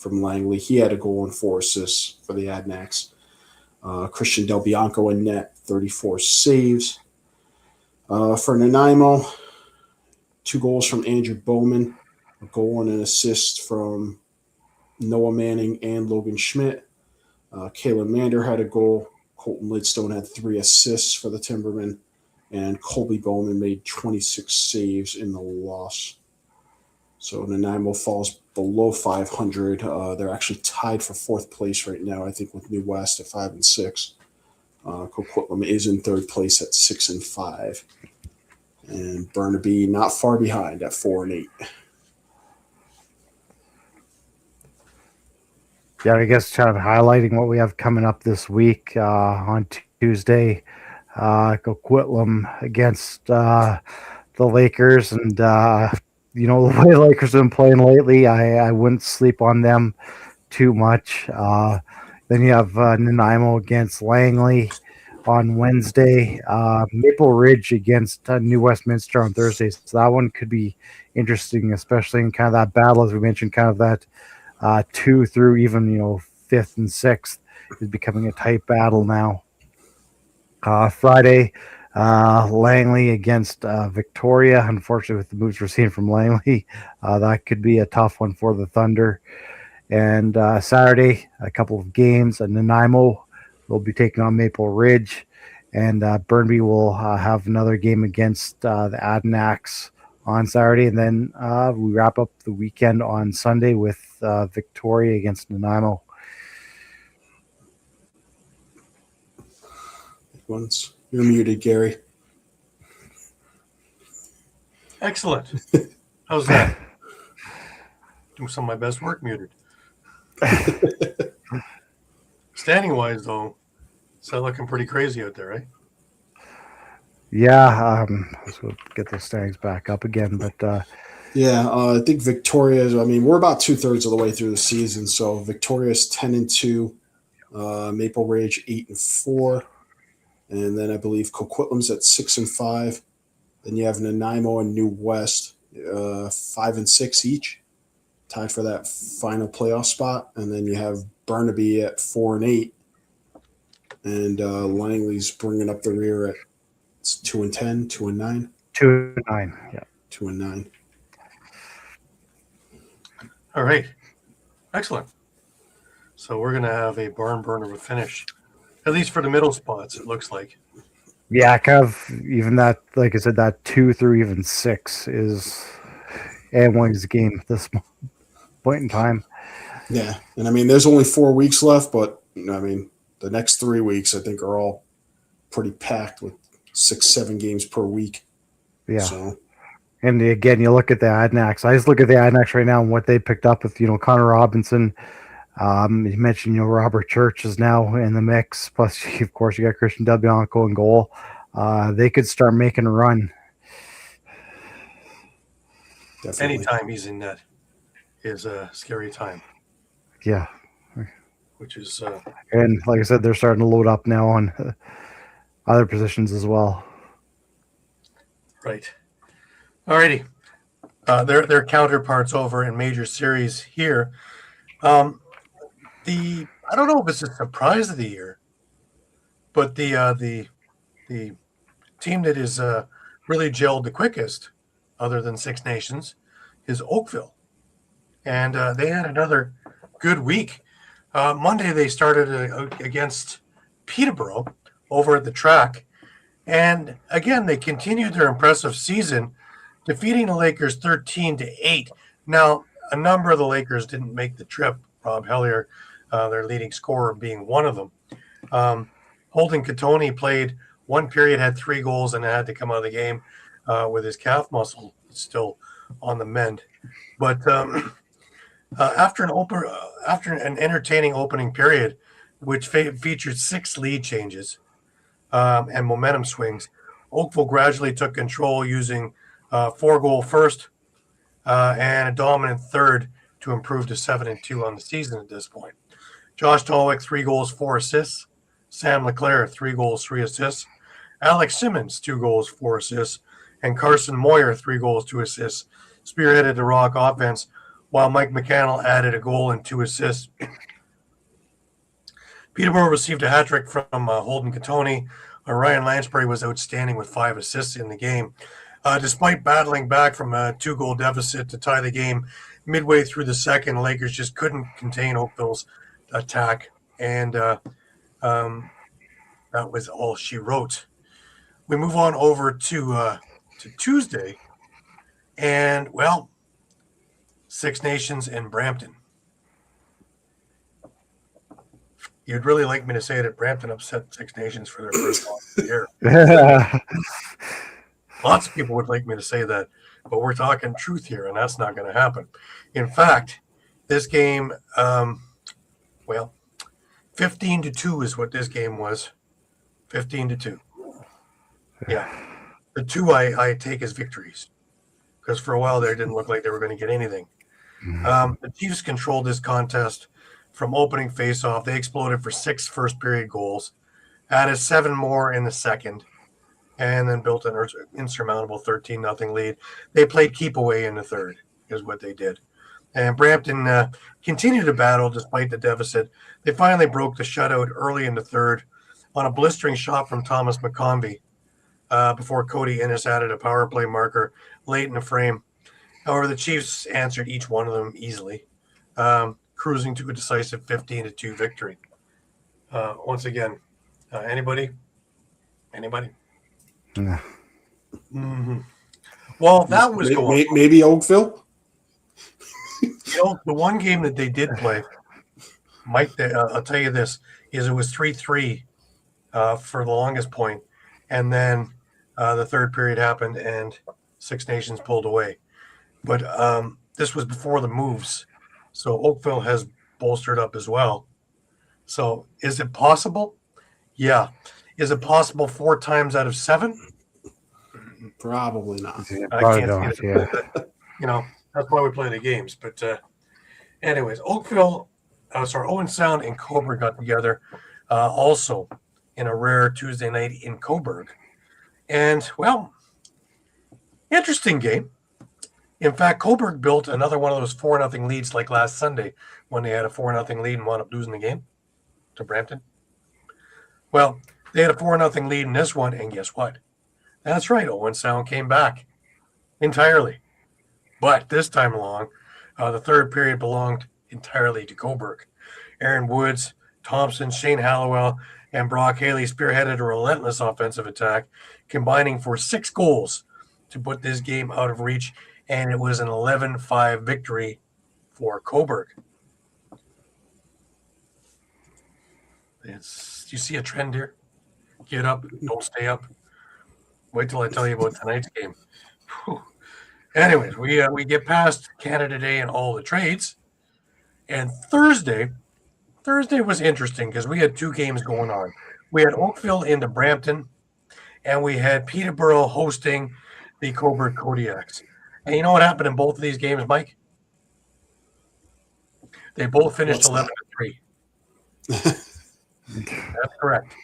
Langley. He had a goal and 4 assists for the Adanacs. Christian Del Bianco in net, 34 saves. For Nanaimo, 2 goals from Andrew Bowman, a goal and an assist from Noah Manning and Logan Schmidt. Kalen Mander had a goal. Colton Lidstone had 3 assists for the Timbermen, and Colby Bowman made 26 saves in the loss. So Nanaimo falls below 500. They're actually tied for 4th place right now, I think, with New West at 5-6. Coquitlam is in 3rd place at 6-5. And Burnaby not far behind at 4-8. Yeah, I guess kind of highlighting what we have coming up this week on Tuesday. Coquitlam against the Lakers, and the way the Lakers have been playing lately, I wouldn't sleep on them too much. Then you have Nanaimo against Langley on Wednesday, Maple Ridge against New Westminster on Thursday. So that one could be interesting, especially in kind of that battle, as we mentioned, kind of that 2 through even 5th and 6th is becoming a tight battle now. Friday, Langley against Victoria. Unfortunately, with the moves we're seeing from Langley, that could be a tough one for the Thunder. And Saturday, a couple of games. Nanaimo will be taking on Maple Ridge, and Burnaby will have another game against the Adanacs on Saturday, and then we wrap up the weekend on Sunday with Victoria against Nanaimo. Once you're muted, Gary. Excellent. How's that? Doing some of my best work muted. Standing wise, though, it's looking pretty crazy out there, right? Yeah, let's go get the standings back up again. But I think Victoria's. I mean, we're about 2/3 of the way through the season, so Victoria's 10-2, Maple Ridge 8-4, and then I believe Coquitlam's at 6-5. Then you have Nanaimo and New West 5-6 each, tied for that final playoff spot, and then you have Burnaby at 4-8, and Langley's bringing up the rear at 2-10, 2-9. 2-9, yeah. 2-9. All right. Excellent. So we're going to have a barn burner of finish, at least for the middle spots, it looks like. Yeah, kind of even that, like I said, that 2 through even 6 is Amway's game at this point in time. Yeah, and I mean, there's only 4 weeks left, but I mean, the next 3 weeks I think are all pretty packed with 6-7 games per week. Yeah. So. And again, you look at the Adanacs. I just look at the Adanacs right now and what they picked up with, Connor Robinson. You mentioned, Robert Church is now in the mix. Plus, of course, you got Christian Del Bianco in goal. They could start making a run. Definitely. Anytime he's in net is a scary time. Yeah. Which is. And like I said, they're starting to load up now on other positions as well. Right. Alrighty. Their counterparts over in major series here. I don't know if it's a surprise of the year, but the team that is really gelled the quickest, other than Six Nations, is Oakville. And they had another good week. Monday, they started against Peterborough over at the track. And again, they continued their impressive season, defeating the Lakers 13-8. Now, a number of the Lakers didn't make the trip. Rob Hellier, their leading scorer, being one of them. Holden Katoni played one period, had 3 goals, and had to come out of the game with his calf muscle still on the mend. But after an entertaining opening period, which featured 6 lead changes and momentum swings, Oakville gradually took control using 4-goal first and a dominant third to improve to 7-2 on the season at this point. Josh Tolwick, 3 goals, 4 assists. Sam Leclerc, 3 goals, 3 assists. Alex Simmons, 2 goals, 4 assists. And Carson Moyer, 3 goals, 2 assists, spearheaded the Rock offense, while Mike McCannell added a goal and 2 assists. Peterborough received a hat trick from Holden Katoni. Ryan Lansbury was outstanding with 5 assists in the game. Despite battling back from a 2-goal deficit to tie the game midway through the second, the Lakers just couldn't contain Oakville's attack, and that was all she wrote. We move on over to Tuesday, and, well, Six Nations in Brampton. You'd really like me to say that Brampton upset Six Nations for their first loss of the year. Lots of people would like me to say that, but we're talking truth here, and that's not going to happen. In fact, this game, 15-2 is what this game was. 15-2. Yeah. The 2 I take as victories, because for a while there, it didn't look like they were going to get anything. The Chiefs controlled this contest from opening faceoff. They exploded for 6 first-period goals, added 7 more in the second, and then built an insurmountable 13-0 lead. They played keep away in the third, is what they did. And Brampton continued to battle despite the deficit. They finally broke the shutout early in the third on a blistering shot from Thomas McConvey before Cody Innes added a power play marker late in the frame. However, the Chiefs answered each one of them easily, cruising to a decisive 15-2 victory. Once again, anybody? Yeah. Mm-hmm. Well, that was going. Maybe Oakville. The one game that they did play, Mike, I'll tell you this, is it was 3-3 for the longest point, and then the third period happened and Six Nations pulled away. But this was before the moves, so Oakville has bolstered up as well. So is it possible? Yeah. Is it possible 4 times out of 7? Probably not. I can't see it. That's why we play the games. But anyways, Owen Sound and Coburg got together also in a rare Tuesday night in Coburg. And, well, interesting game. In fact, Coburg built another one of those 4-0 leads like last Sunday when they had a 4-0 lead and wound up losing the game to Brampton. Well, they had a 4-0 lead in this one, and guess what? That's right, Owen Sound came back entirely. But this time along, the third period belonged entirely to Coburg. Aaron Woods, Thompson, Shane Hallowell, and Brock Haley spearheaded a relentless offensive attack, combining for 6 goals to put this game out of reach, and it was an 11-5 victory for Coburg. You see a trend here? Get up, don't stay up. Wait till I tell you about tonight's game. Whew. Anyways, we get past Canada Day and all the trades, and Thursday was interesting because we had 2 games going on. We had Oakville into Brampton, and we had Peterborough hosting the Coburg Kodiaks. And you know what happened in both of these games, Mike? They both finished 11-3. That's correct.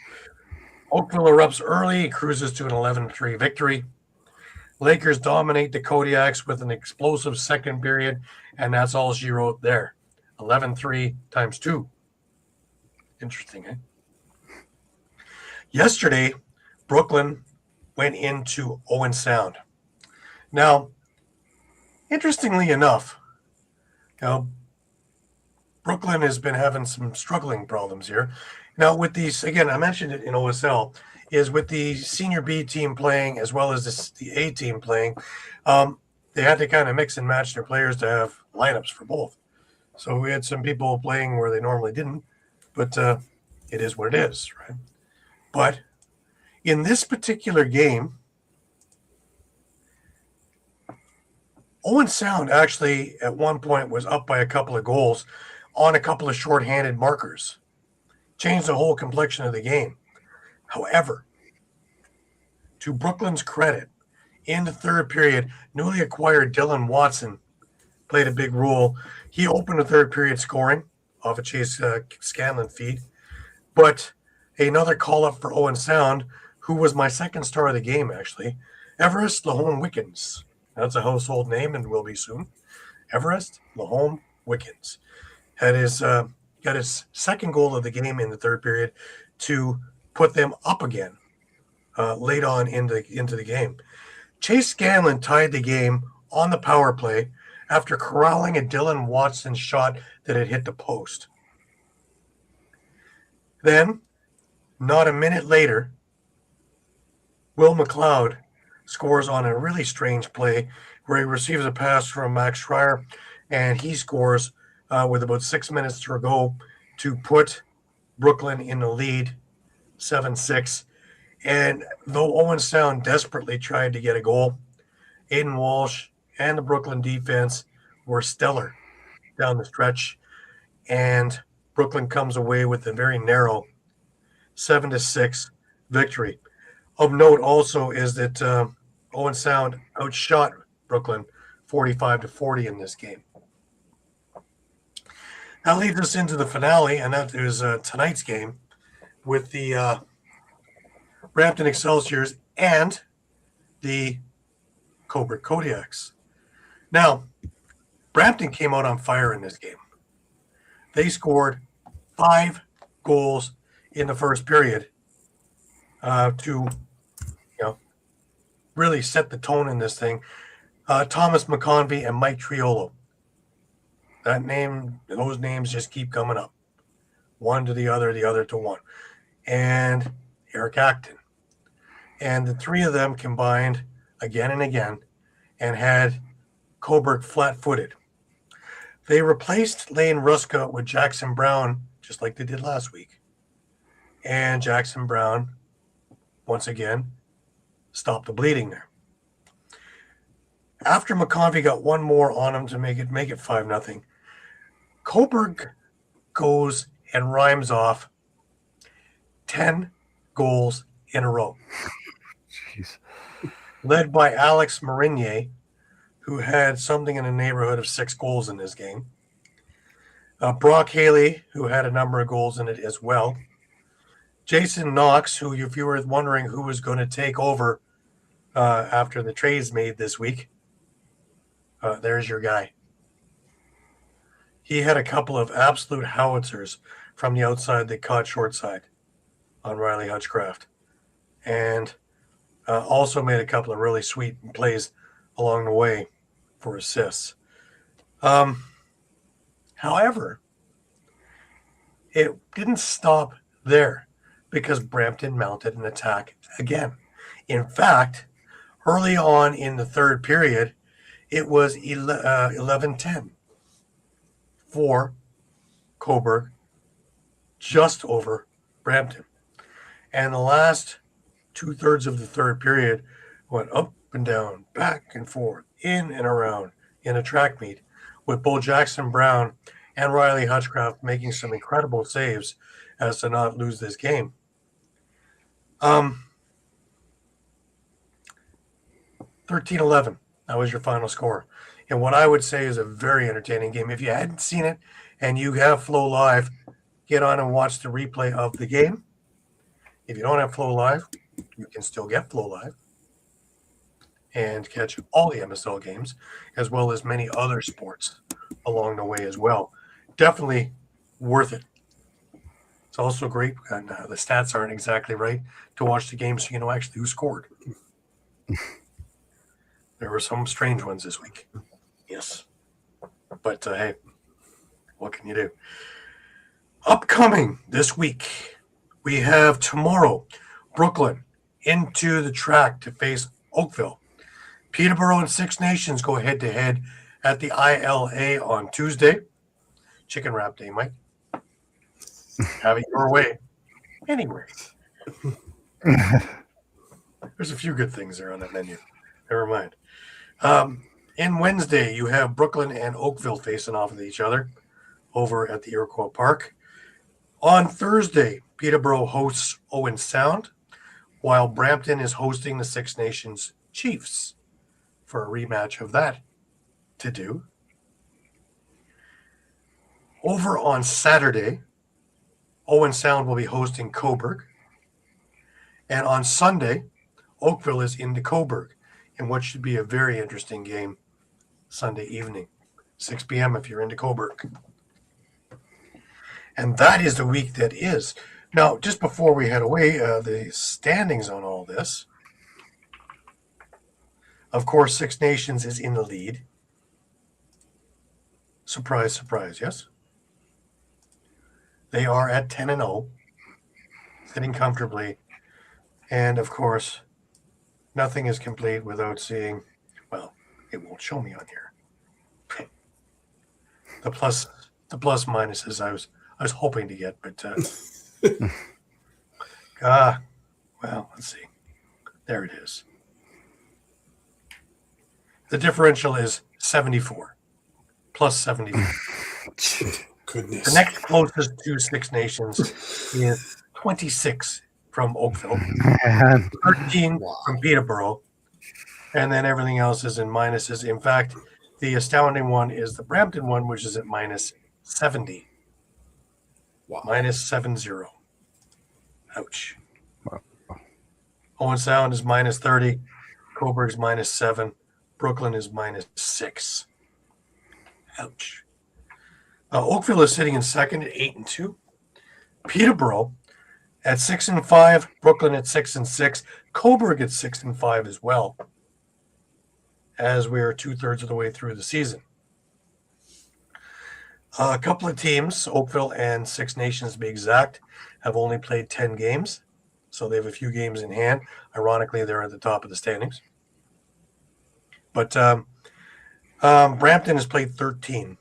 Oakville erupts early, cruises to an 11-3 victory. Lakers dominate the Kodiaks with an explosive second period, and that's all she wrote there. 11-3 times 2. Interesting, eh? Yesterday, Brooklyn went into Owen Sound. Now, interestingly enough, Brooklyn has been having some struggling problems here. Now, with these, again, I mentioned it in OSL, is with the senior B team playing as well as the A team playing, they had to kind of mix and match their players to have lineups for both. So we had some people playing where they normally didn't, but it is what it is, right? But in this particular game, Owen Sound actually at one point was up by a couple of goals on a couple of shorthanded markers. Changed the whole complexion of the game. However, to Brooklyn's credit, in the third period, newly acquired Dylan Watson played a big role. He opened the third period scoring off a Chase Scanlon feed, but another call-up for Owen Sound, who was my second star of the game, actually, Everest Lahome Wickens. That's a household name and will be soon. Everest Lahome Wickens had got his second goal of the game in the third period to put them up again late on into the game. Chase Scanlon tied the game on the power play after corralling a Dylan Watson shot that had hit the post. Then, not a minute later, Will McLeod scores on a really strange play where he receives a pass from Max Schreier, and he scores with about 6 minutes to go to put Brooklyn in the lead 7-6. And though Owen Sound desperately tried to get a goal, Aiden Walsh and the Brooklyn defense were stellar down the stretch, and Brooklyn comes away with a very narrow 7-6 victory. Of note also is that Owen Sound outshot Brooklyn 45-40 in this game. That leads us into the finale, and that is tonight's game with the Brampton Excelsiors and the Coburg Kodiaks. Now, Brampton came out on fire in this game. They scored 5 goals in the first period to really set the tone in this thing. Thomas McConvey and Mike Triolo. Those names just keep coming up. One to the other to one. And Eric Acton. And the three of them combined again and again and had Coburg flat-footed. They replaced Lane Ruska with Jackson Brown, just like they did last week. And Jackson Brown, once again, stopped the bleeding there. After McConvey got one more on him to make it 5-0, Coburg goes and rhymes off 10 goals in a row. Jeez. Led by Alex Marinier, who had something in the neighborhood of 6 goals in this game. Brock Haley, who had a number of goals in it as well. Jason Knox, who, if you were wondering who was going to take over after the trades made this week, there's your guy. He had a couple of absolute howitzers from the outside that caught short side on Riley Hutchcraft. And also made a couple of really sweet plays along the way for assists. However, it didn't stop there because Brampton mounted an attack again. In fact, early on in the third period, it was 11-10 for Coburg, just over Brampton. And the last 2/3 of the third period went up and down, back and forth, in and around in a track meet, with both Jackson Brown and Riley Hutchcraft making some incredible saves as to not lose this game. 13-11, that was your final score. And what I would say is a very entertaining game. If you hadn't seen it and you have Flow Live, get on and watch the replay of the game. If you don't have Flow Live, you can still get Flow Live and catch all the MSL games, as well as many other sports along the way as well. Definitely worth it. It's also great, and the stats aren't exactly right, to watch the game so you know actually who scored. There were some strange ones this week. Yes. But hey, what can you do? Upcoming this week, we have tomorrow, Brooklyn into the track to face Oakville. Peterborough and Six Nations go head-to-head at the ILA on Tuesday. Chicken wrap day, Mike. Have it your way. Anyway. There's a few good things there on that menu. Never mind. In Wednesday, you have Brooklyn and Oakville facing off with each other over at the Iroquois Park. On Thursday, Peterborough hosts Owen Sound, while Brampton is hosting the Six Nations Chiefs for a rematch of that to do. Over on Saturday, Owen Sound will be hosting Coburg. And on Sunday, Oakville is into Coburg in what should be a very interesting game Sunday evening, 6 p.m. if you're into Coburg. And that is the week that is. Now, just before we head away, the standings on all this. Of course, Six Nations is in the lead. Surprise, surprise, yes? They are at 10-0, sitting comfortably. And, of course, nothing is complete without seeing, well, it won't show me on here. The plus minuses I was hoping to get, but well, let's see. There it is. The differential is 74, plus 74. Goodness. The next closest to Six Nations is 26 from Oakville, 13 from Peterborough, and then everything else is in minuses. In fact, the astounding one is the Brampton one, which is at minus 70. Wow. Minus 70. Ouch. Owen Sound is minus 30. Coburg's minus 7. Brooklyn is minus 6. Ouch. Oakville is sitting in second at 8-2. Peterborough at 6-5. Brooklyn at 6-6. Coburg at 6-5 as well, as we are 2/3 of the way through the season. A couple of teams, Oakville and Six Nations to be exact, have only played 10 games, so they have a few games in hand. Ironically, they're at the top of the standings. But Brampton has played 13,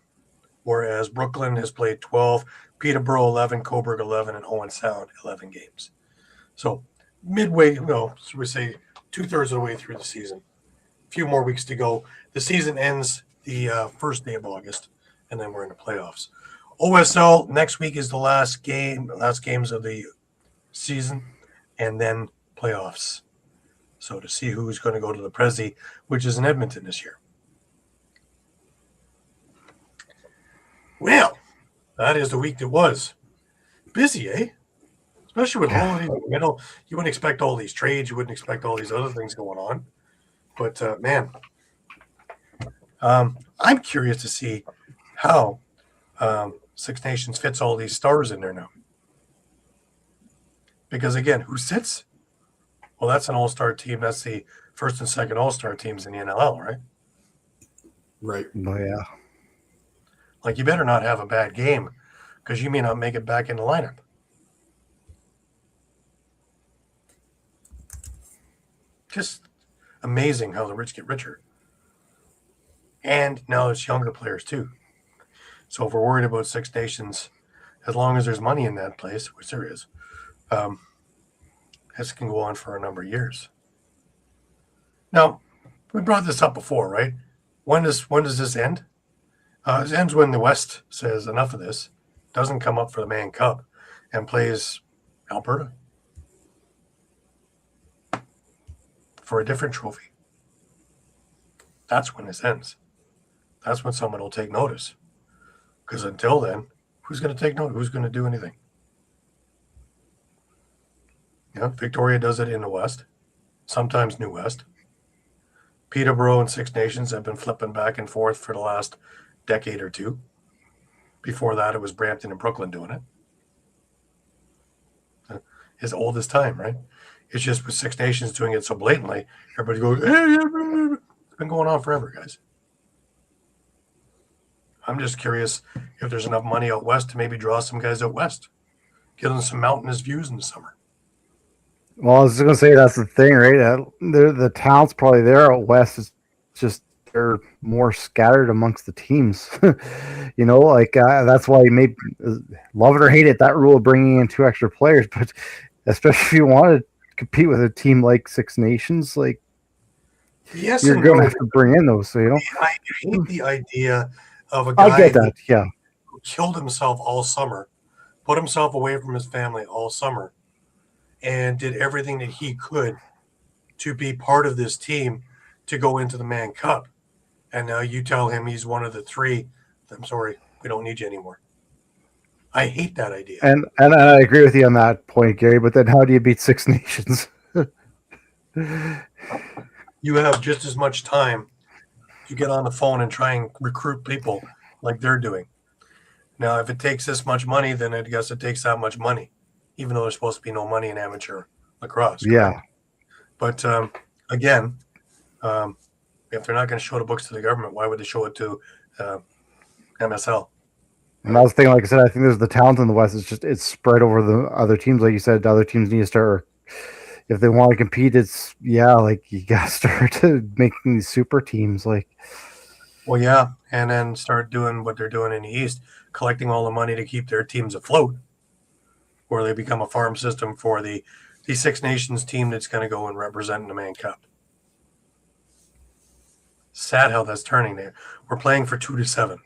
whereas Brooklyn has played 12, Peterborough 11, Coburg 11, and Owen Sound 11 games. So midway, so we say 2/3 of the way through the season. A few more weeks to go. The season ends the first day of August, and then we're in the playoffs. OSL next week is the last games of the season, and then playoffs. So to see who's going to go to the Prezi, which is in Edmonton this year. Well, that is the week that was. Busy, eh? Especially with holidays in the middle. You wouldn't expect all these trades. You wouldn't expect all these other things going on. But, man, I'm curious to see how Six Nations fits all these stars in there now. Because, again, who sits? Well, that's an all-star team. That's the first and second all-star teams in the NLL, right? Right. Oh, yeah. Like, you better not have a bad game because you may not make it back in the lineup. Just amazing how the rich get richer. And now it's younger players, too. So if we're worried about Six Nations, as long as there's money in that place, which there is, this can go on for a number of years. Now, we brought this up before, right? When does this end? It ends when the West says enough of this, doesn't come up for the Mann Cup, and plays Alberta for a different trophy. That's when this ends. That's when someone will take notice. Because until then, who's going to take notice? Who's going to do anything? Yeah, Victoria does it in the West, sometimes New West. Peterborough and Six Nations have been flipping back and forth for the last decade or two. Before that, it was Brampton and Brooklyn doing it. as old as time, right? It's just with Six Nations doing it so blatantly, everybody goes, hey, it's been going on forever, guys. I'm just curious if there's enough money out west to maybe draw some guys out west, give them some mountainous views in the summer. Well, I was going to say that's the thing, right? The talent's probably there out west. It's just they're more scattered amongst the teams. That's why you may love it or hate it, that rule of bringing in 2 extra players. But especially if you want to compete with a team like Six Nations, like yes, you're going to have to bring in those. So, I hate the idea of a I guy get that. Yeah, who killed himself all summer, put himself away from his family all summer, and did everything that he could to be part of this team to go into the Man Cup. And now you tell him he's one of the 3. I'm sorry, we don't need you anymore. I hate that idea. and I agree with you on that point, Gary. But then, how do you beat Six Nations? You have just as much time to get on the phone and try and recruit people like they're doing. Now, if it takes this much money, then I guess it takes that much money, even though there's supposed to be no money in amateur lacrosse. Yeah. But again, if they're not going to show the books to the government, why would they show it to MSL? And I was thinking, like I said, I think there's the talent in the West. It's spread over the other teams. Like you said, the other teams need to start. If they want to compete, like you got to start making these super teams. Like, well, yeah, and then start doing what they're doing in the East, collecting all the money to keep their teams afloat, where they become a farm system for the Six Nations team that's going to go and represent in the Man Cup. Sad how that's turning there. We're playing for 2-7.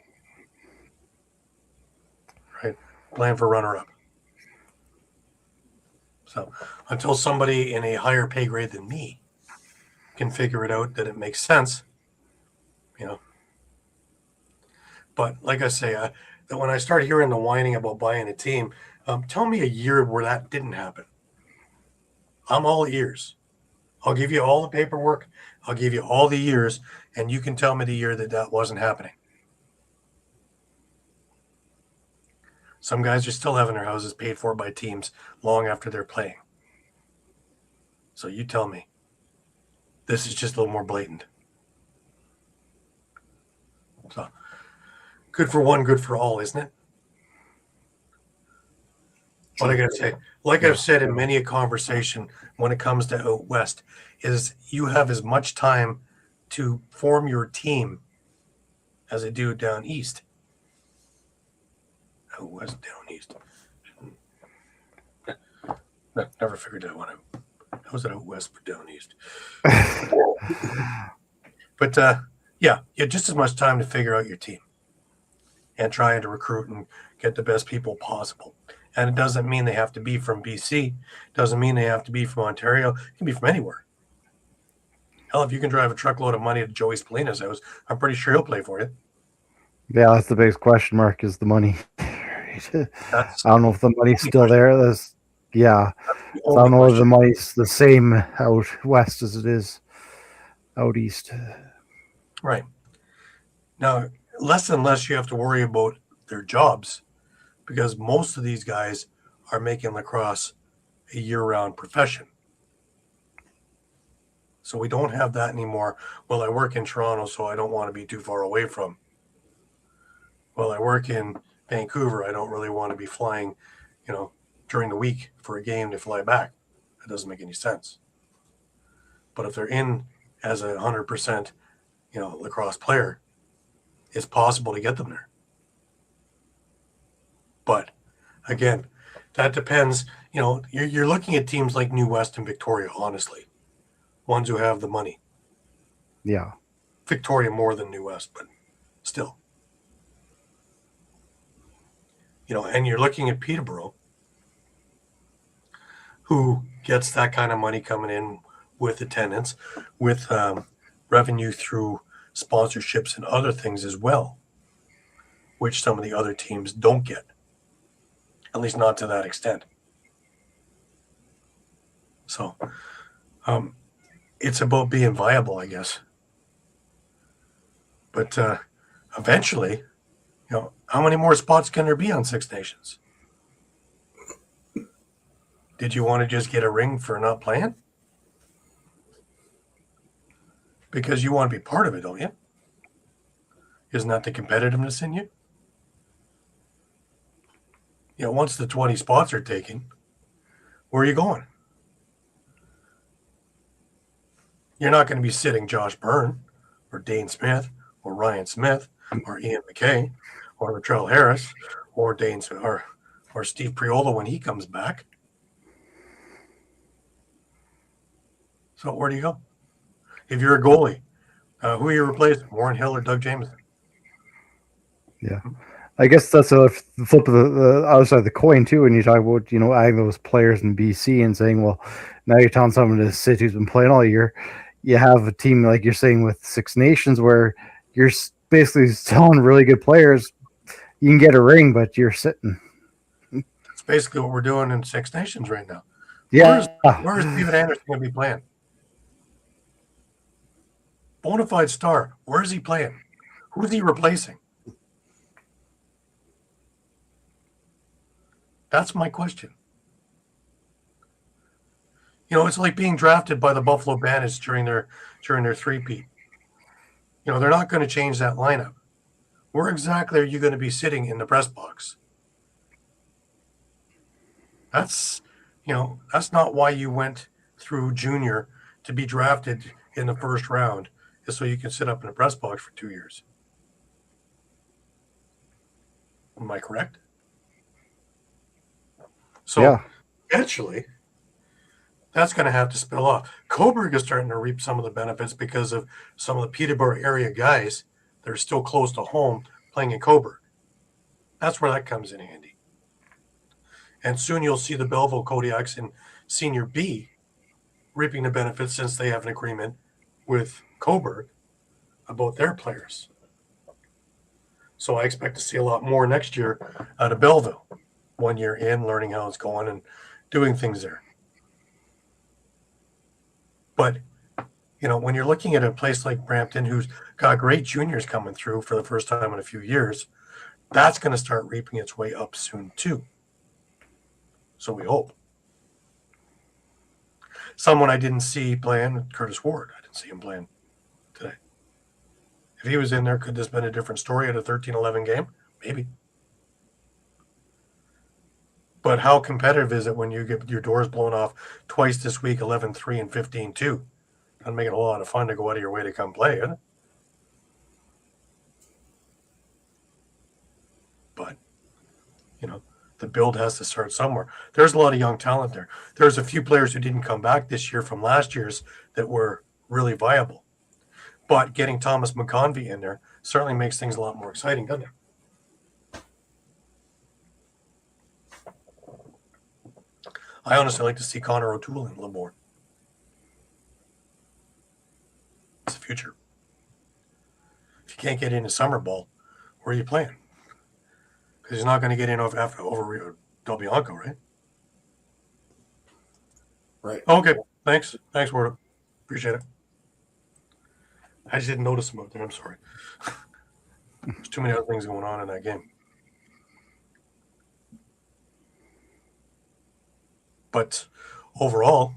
Right? Playing for runner-up. So until somebody in a higher pay grade than me can figure it out that it makes sense, But like I say, that when I start hearing the whining about buying a team, tell me a year where that didn't happen. I'm all ears. I'll give you all the paperwork. I'll give you all the years, and you can tell me the year that wasn't happening. Some guys are still having their houses paid for by teams long after they're playing. So you tell me. This is just a little more blatant. So good for one, good for all, isn't it? What I got to say, like I've said in many a conversation when it comes to out west, is you have as much time to form your team as I do down east. Out west, down east. Never figured that one out. How was it out west but down east? But yeah, you have just as much time to figure out your team and trying to recruit and get the best people possible. And it doesn't mean they have to be from BC. It doesn't mean they have to be from Ontario. It can be from anywhere. Hell, if you can drive a truckload of money to Joey Spalina's house, I'm pretty sure he'll play for you. Yeah, that's the biggest question mark is the money. I don't know if the money's still there. I don't know if the money's the same out west as it is out east. Right. Now, less and less you have to worry about their jobs because most of these guys are making lacrosse a year-round profession. So we don't have that anymore. Well, I work in Toronto, so I don't want to be too far away from. Well, I work in Vancouver. I don't really want to be flying, during the week for a game to fly back. That doesn't make any sense. But if they're in as a 100%, lacrosse player, it's possible to get them there. But again, that depends. You're looking at teams like New West and Victoria, honestly, ones who have the money. Yeah. Victoria more than New West, but still. And you're looking at Peterborough, who gets that kind of money coming in with attendance, with revenue through sponsorships and other things as well, which some of the other teams don't get, at least not to that extent. So it's about being viable, I guess. But eventually, how many more spots can there be on Six Nations? Did you want to just get a ring for not playing? Because you want to be part of it, don't you? Isn't that the competitiveness in you? Once the 20 spots are taken, where are you going? You're not going to be sitting Josh Byrne or Dane Smith or Ryan Smith or Ian McKay or Latrell Harris or Dane or Steve Priola when he comes back. So where do you go? If you're a goalie, who are you replacing? Warren Hill or Doug Jameson? Yeah. I guess that's the flip of the other side of the coin too. When you talk about, adding those players in BC and saying, well, now you're telling someone to sit who's been playing all year. You have a team like you're saying with Six Nations where you're basically selling really good players. You can get a ring, but you're sitting. That's basically what we're doing in Six Nations right now. Yeah. Where is Steven Anderson going to be playing? Bonafide star. Where is he playing? Who's he replacing? That's my question. It's like being drafted by the Buffalo Bandits during their three-peat. They're not going to change that lineup. Where exactly are you going to be sitting in the press box? That's not why you went through junior to be drafted in the first round, is so you can sit up in the press box for 2 years. Am I correct? So eventually, that's going to have to spill off. Coburg is starting to reap some of the benefits because of some of the Peterborough area guys that are still close to home playing in Coburg. That's where that comes in handy. And soon you'll see the Belleville Kodiaks in Senior B reaping the benefits since they have an agreement with Coburg about their players. So I expect to see a lot more next year out of Belleville. 1 year in, learning how it's going and doing things there. But, when you're looking at a place like Brampton, who's got great juniors coming through for the first time in a few years, that's going to start reaping its way up soon too. So we hope. Someone I didn't see playing, Curtis Ward. I didn't see him playing today. If he was in there, could this have been a different story at a 13-11 game? Maybe. But how competitive is it when you get your doors blown off twice this week, 11-3 and 15-2? That'd make it a lot of fun to go out of your way to come play, isn't it? But, the build has to start somewhere. There's a lot of young talent there. There's a few players who didn't come back this year from last year's that were really viable. But getting Thomas McConvey in there certainly makes things a lot more exciting, doesn't it? I honestly like to see Connor O'Toole in a little more. It's the future. If you can't get into summer ball, where are you playing? Because he's not going to get in over Del Bianco, right? Right. Okay. Thanks, Ward. Appreciate it. I just didn't notice him out there. I'm sorry. There's too many other things going on in that game. But overall,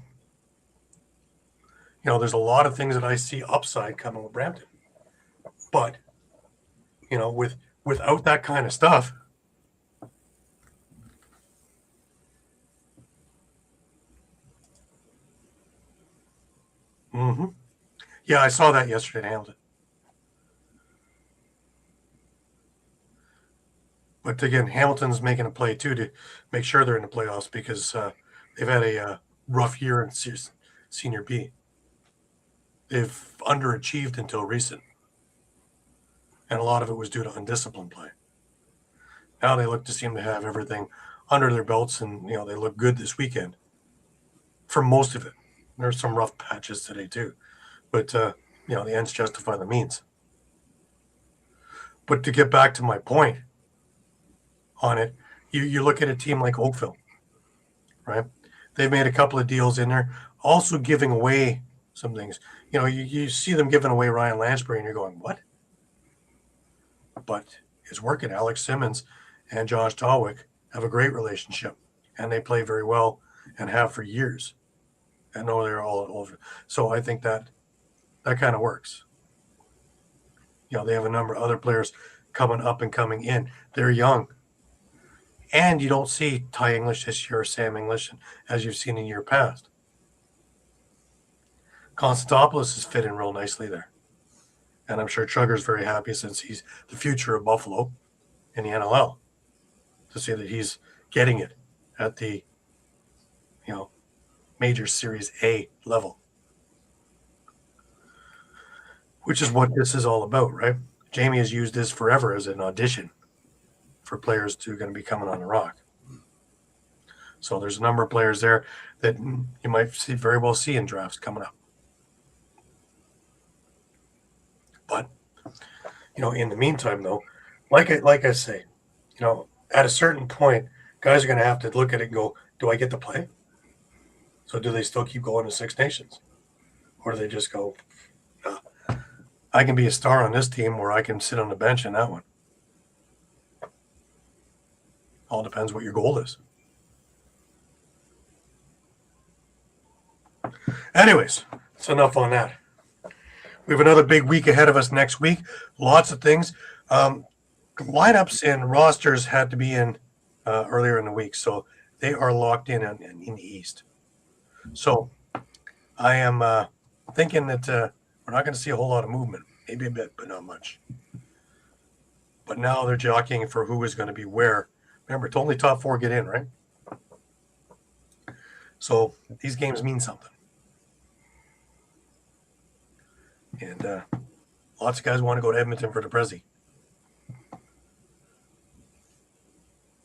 there's a lot of things that I see upside coming with Brampton. But, without that kind of stuff, yeah, I saw that yesterday in Hamilton. But again, Hamilton's making a play too to make sure they're in the playoffs because they've had a rough year in Senior B. They've underachieved until recent. And a lot of it was due to undisciplined play. Now they look to seem to have everything under their belts, and they look good this weekend for most of it. There's some rough patches today too, but the ends justify the means. But to get back to my point on it, you look at a team like Oakville, right? They've made a couple of deals in there, also giving away some things. You see them giving away Ryan Lansbury, and you're going, what? But it's working. Alex Simmons and Josh Talwick have a great relationship, and they play very well and have for years. And know they're all over. So I think that kind of works. They have a number of other players coming up and coming in. They're young. And you don't see Ty English this year or Sam English as you've seen in year past. Konstantopoulos is fitting real nicely there. And I'm sure Chugger's very happy since he's the future of Buffalo in the NLL to see that he's getting it at the, major Series A level, which is what this is all about, right? Jamie has used this forever as an audition for players who are going to be coming on the Rock. So there's a number of players there that you might very well see in drafts coming up. But, in the meantime, though, like I say, at a certain point, guys are going to have to look at it and go, do I get to play? So do they still keep going to Six Nations? Or do they just go, I can be a star on this team or I can sit on the bench in that one? All depends what your goal is. Anyways, that's enough on that. We have another big week ahead of us next week. Lots of things. Lineups and rosters had to be in earlier in the week, so they are locked in the East. So I am thinking that we're not going to see a whole lot of movement. Maybe a bit, but not much. But now they're jockeying for who is going to be where. Remember, it's only top 4 get in, right? So these games mean something. And lots of guys want to go to Edmonton for the Prezi.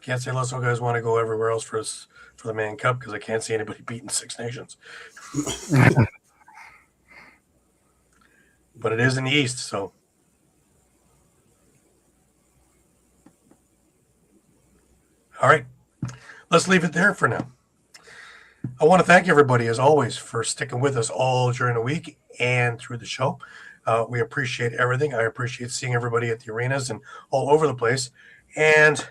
Can't say lots of guys want to go everywhere else for the Mann Cup because I can't see anybody beating Six Nations. But it is in the East, so. All right. Let's leave it there for now. I want to thank everybody, as always, for sticking with us all during the week and through the show. We appreciate everything. I appreciate seeing everybody at the arenas and all over the place. And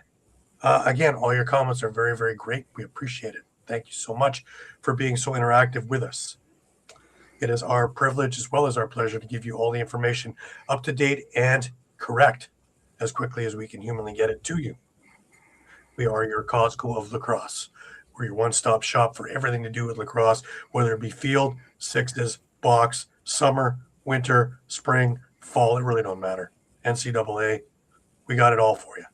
again, all your comments are very, very great. We appreciate it. Thank you so much for being so interactive with us. It is our privilege as well as our pleasure to give you all the information up to date and correct as quickly as we can humanly get it to you. We are your Costco of lacrosse. We're your one-stop shop for everything to do with lacrosse, whether it be field, sixes, box, summer, winter, spring, fall. It really don't matter. NCAA, we got it all for you.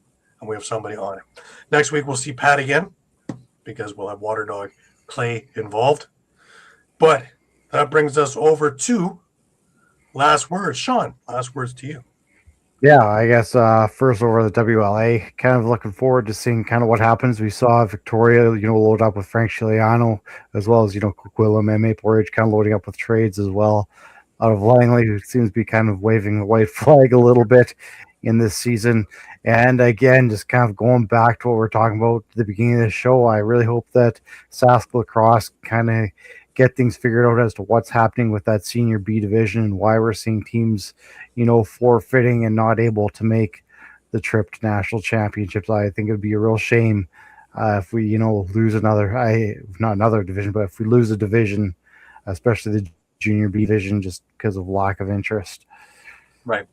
And we have somebody on it. Next week, we'll see Pat again because we'll have Water Dog play involved. But that brings us over to last words. Shawn, last words to you. Yeah, I guess first over the WLA, kind of looking forward to seeing kind of what happens. We saw Victoria, load up with Frank Chiliano, as well as, Coquitlam and Maple Ridge kind of loading up with trades as well. Out of Langley, who seems to be kind of waving the white flag a little bit in this season. And again, just kind of going back to what we're talking about at the beginning of the show, I really hope that Sask Lacrosse kind of get things figured out as to what's happening with that senior B division and why we're seeing teams, forfeiting and not able to make the trip to national championships. I think it would be a real shame if we, lose not another division, but if we lose a division, especially the junior B division, just because of lack of interest. Right.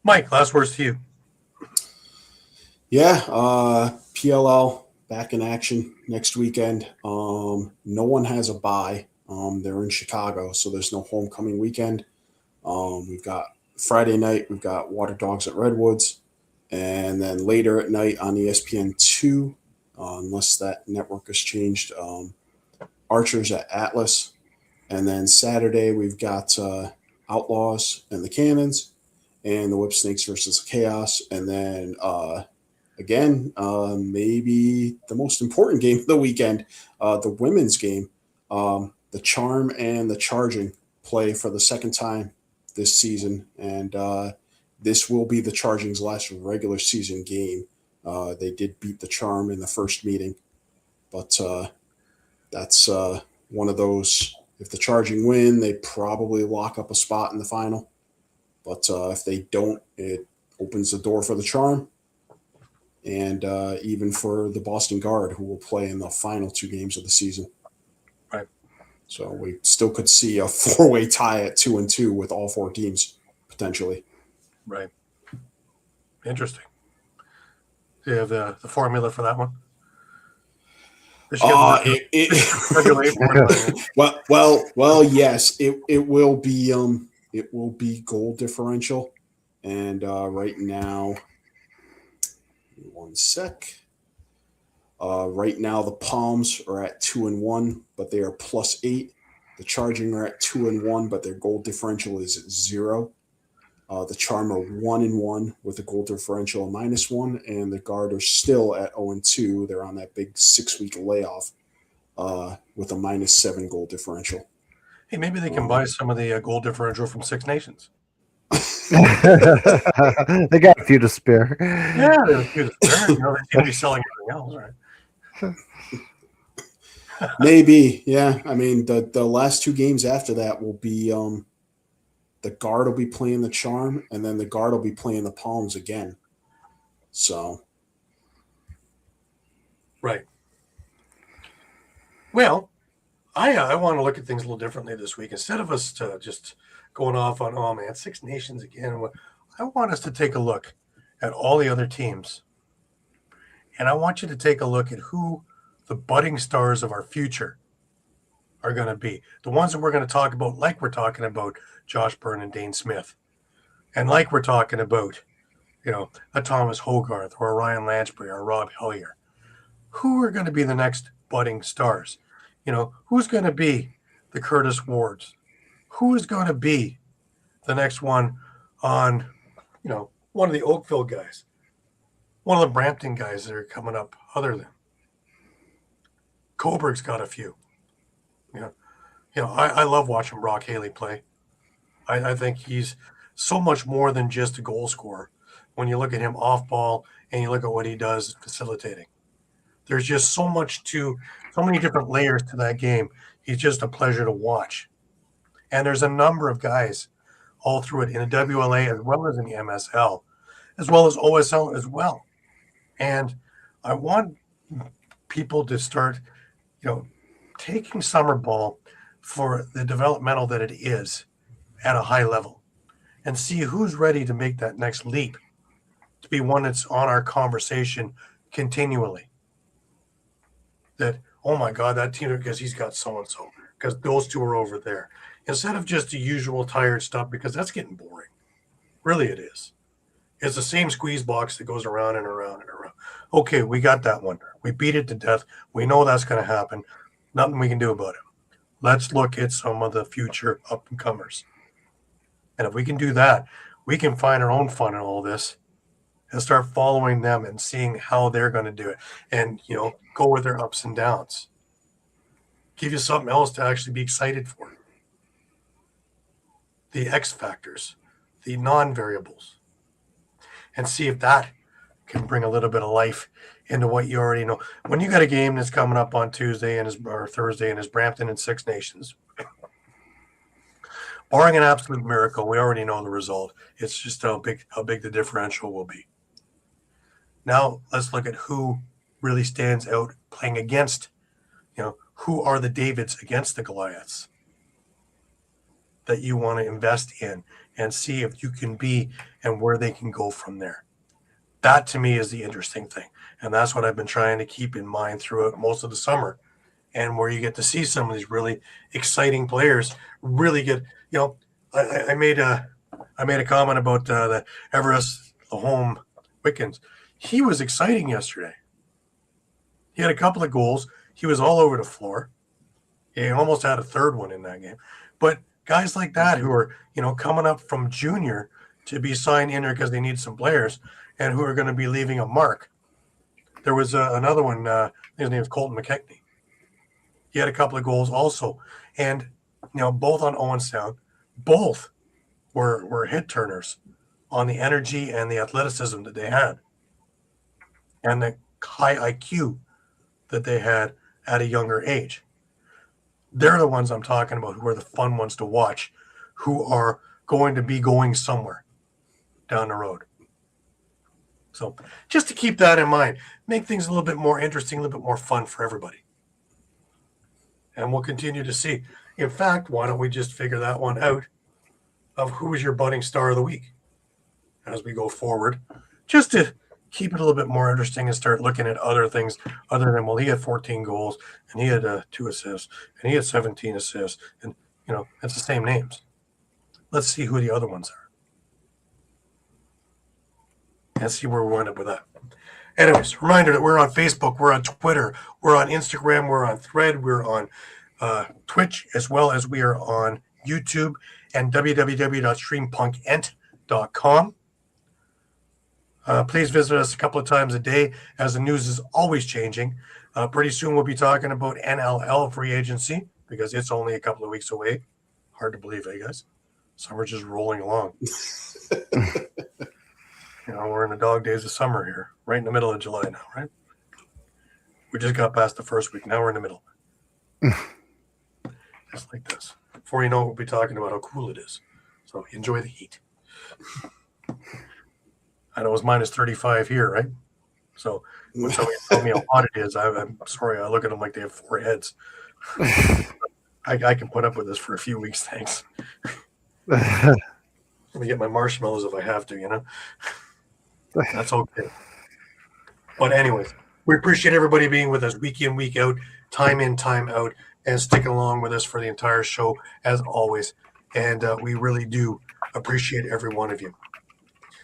Mike, last words to you. Yeah, PLL back in action next weekend. No one has a bye. They're in Chicago, so there's no homecoming weekend. We've got Friday night, we've got Water Dogs at Redwoods. And then later at night on ESPN2, unless that network has changed, Archers at Atlas. And then Saturday, we've got Outlaws and the Cannons and the Whip Snakes versus Chaos. And then again, maybe the most important game of the weekend, the women's game. The Charm and the Charging play for the second time this season. And this will be the Charging's last regular season game. They did beat the Charm in the first meeting. But that's one of those. If the Charging win, they probably lock up a spot in the final. But if they don't, it opens the door for the Charm. and even for the Boston guard who will play in the final 2 games of the season. Right. So we still could see a 4-way tie at 2-2 with all 4 teams potentially. Right. Interesting. Do you have the formula for that one? Well, yes, it will be goal differential, and right now, one sec. Right now, the Palms are at 2-1, but they are +8. The Charging are at 2-1, but their goal differential is 0. The Charm are 1-1 with a goal differential of -1, and the Guard are still at 0-2. They're on that big 6-week layoff with a -7 goal differential. Hey, maybe they can buy some of the goal differential from Six Nations. They got a few to spare. Yeah, there's a few to spare. You know, they seem to be selling everything else, right? Maybe, yeah. I mean, the last 2 games after that will be the Guard will be playing the Charm, and then the Guard will be playing the Palms again. So, right. Well, I want to look at things a little differently this week. Instead of us just going off on, oh man, Six Nations again, I want us to take a look at all the other teams. And I want you to take a look at who the budding stars of our future are going to be. The ones that we're going to talk about, like we're talking about Josh Byrne and Dane Smith. And like we're talking about, you know, a Thomas Hogarth or a Ryan Lansbury or a Rob Hillier. Who are going to be the next budding stars? You know, who's going to be the Curtis Wards? Who is going to be the next one on, you know, one of the Oakville guys? One of the Brampton guys that are coming up other than. Coburg's got a few. I love watching Brock Haley play. I think he's so much more than just a goal scorer. When you look at him off ball and you look at what he does facilitating, there's just so many different layers to that game. He's just a pleasure to watch. And there's a number of guys all through it in the WLA as well as in the MSL, as well as OSL as well. And I want people to start, taking summer ball for the developmental that it is at a high level and see who's ready to make that next leap to be one that's on our conversation continually. That, oh my God, that team, because he's got so-and-so, because those two are over there. Instead of just the usual tired stuff, because that's getting boring. Really it is. It's the same squeeze box that goes around and around and around. Okay, we got that one. We beat it to death. We know that's going to happen. Nothing we can do about it. Let's look at some of the future up-and-comers. And if we can do that, we can find our own fun in all this and start following them and seeing how they're going to do it. And, go with their ups and downs. Give you something else to actually be excited for. The X factors, the non-variables. And see if that can bring a little bit of life into what you already know. When you got a game that's coming up on Tuesday or Thursday and is Brampton and Six Nations, barring an absolute miracle, we already know the result. It's just how big the differential will be. Now let's look at who really stands out playing against, who are the Davids against the Goliaths that you want to invest in and see if you can be and where they can go from there. That to me is the interesting thing. And that's what I've been trying to keep in mind throughout most of the summer. And where you get to see some of these really exciting players really get, I made a comment about the Everest, the home Wickens. He was exciting yesterday. He had a couple of goals. He was all over the floor. He almost had a third one in that game. But guys like that who are, coming up from junior to be signed in there because they need some players and who are going to be leaving a mark. There was another one, his name is Colton McKechnie. He had a couple of goals also. And, both on Owen Sound, both were hit turners on the energy and the athleticism that they had and the high IQ that they had at a younger age. They're the ones I'm talking about who are the fun ones to watch, who are going to be going somewhere down the road. So just to keep that in mind, make things a little bit more interesting, a little bit more fun for everybody. And we'll continue to see. In fact, why don't we just figure that one out of who is your budding star of the week as we go forward, just to keep it a little bit more interesting and start looking at other things other than, well, he had 14 goals and he had 2 assists and he had 17 assists. And, it's the same names. Let's see who the other ones are. And see where we wind up with that. Anyways, reminder that we're on Facebook, we're on Twitter, we're on Instagram, we're on Thread, we're on Twitch, as well as we are on YouTube and www.streampunkentertainment.com. Please visit us a couple of times a day, as the news is always changing. Pretty soon we'll be talking about NLL free agency, because it's only a couple of weeks away. Hard to believe, guys? Summer's just rolling along. We're in the dog days of summer here, right in the middle of July now, right? We just got past the first week. Now we're in the middle. Just like this. Before you know it, we'll be talking about how cool it is. So enjoy the heat. I know it's minus 35 here, right? So when somebody tells me how hot it is, I'm sorry. I look at them like they have 4 heads. I can put up with this for a few weeks, thanks. Let me get my marshmallows if I have to, That's okay. But anyways, we appreciate everybody being with us week in, week out, time in, time out, and sticking along with us for the entire show, as always. And we really do appreciate every one of you.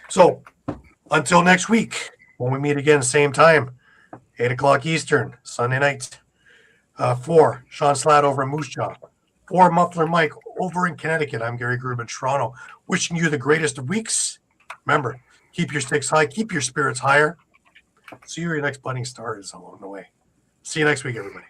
So until next week, when we meet again, same time, 8 o'clock Eastern, Sunday night, for Shawn Slaght over in Moose Jaw, for Muffler Mike over in Connecticut, I'm Gary Groob in Toronto, wishing you the greatest of weeks. Remember, keep your sticks high, keep your spirits higher. See who your next budding star is along the way. See you next week, everybody.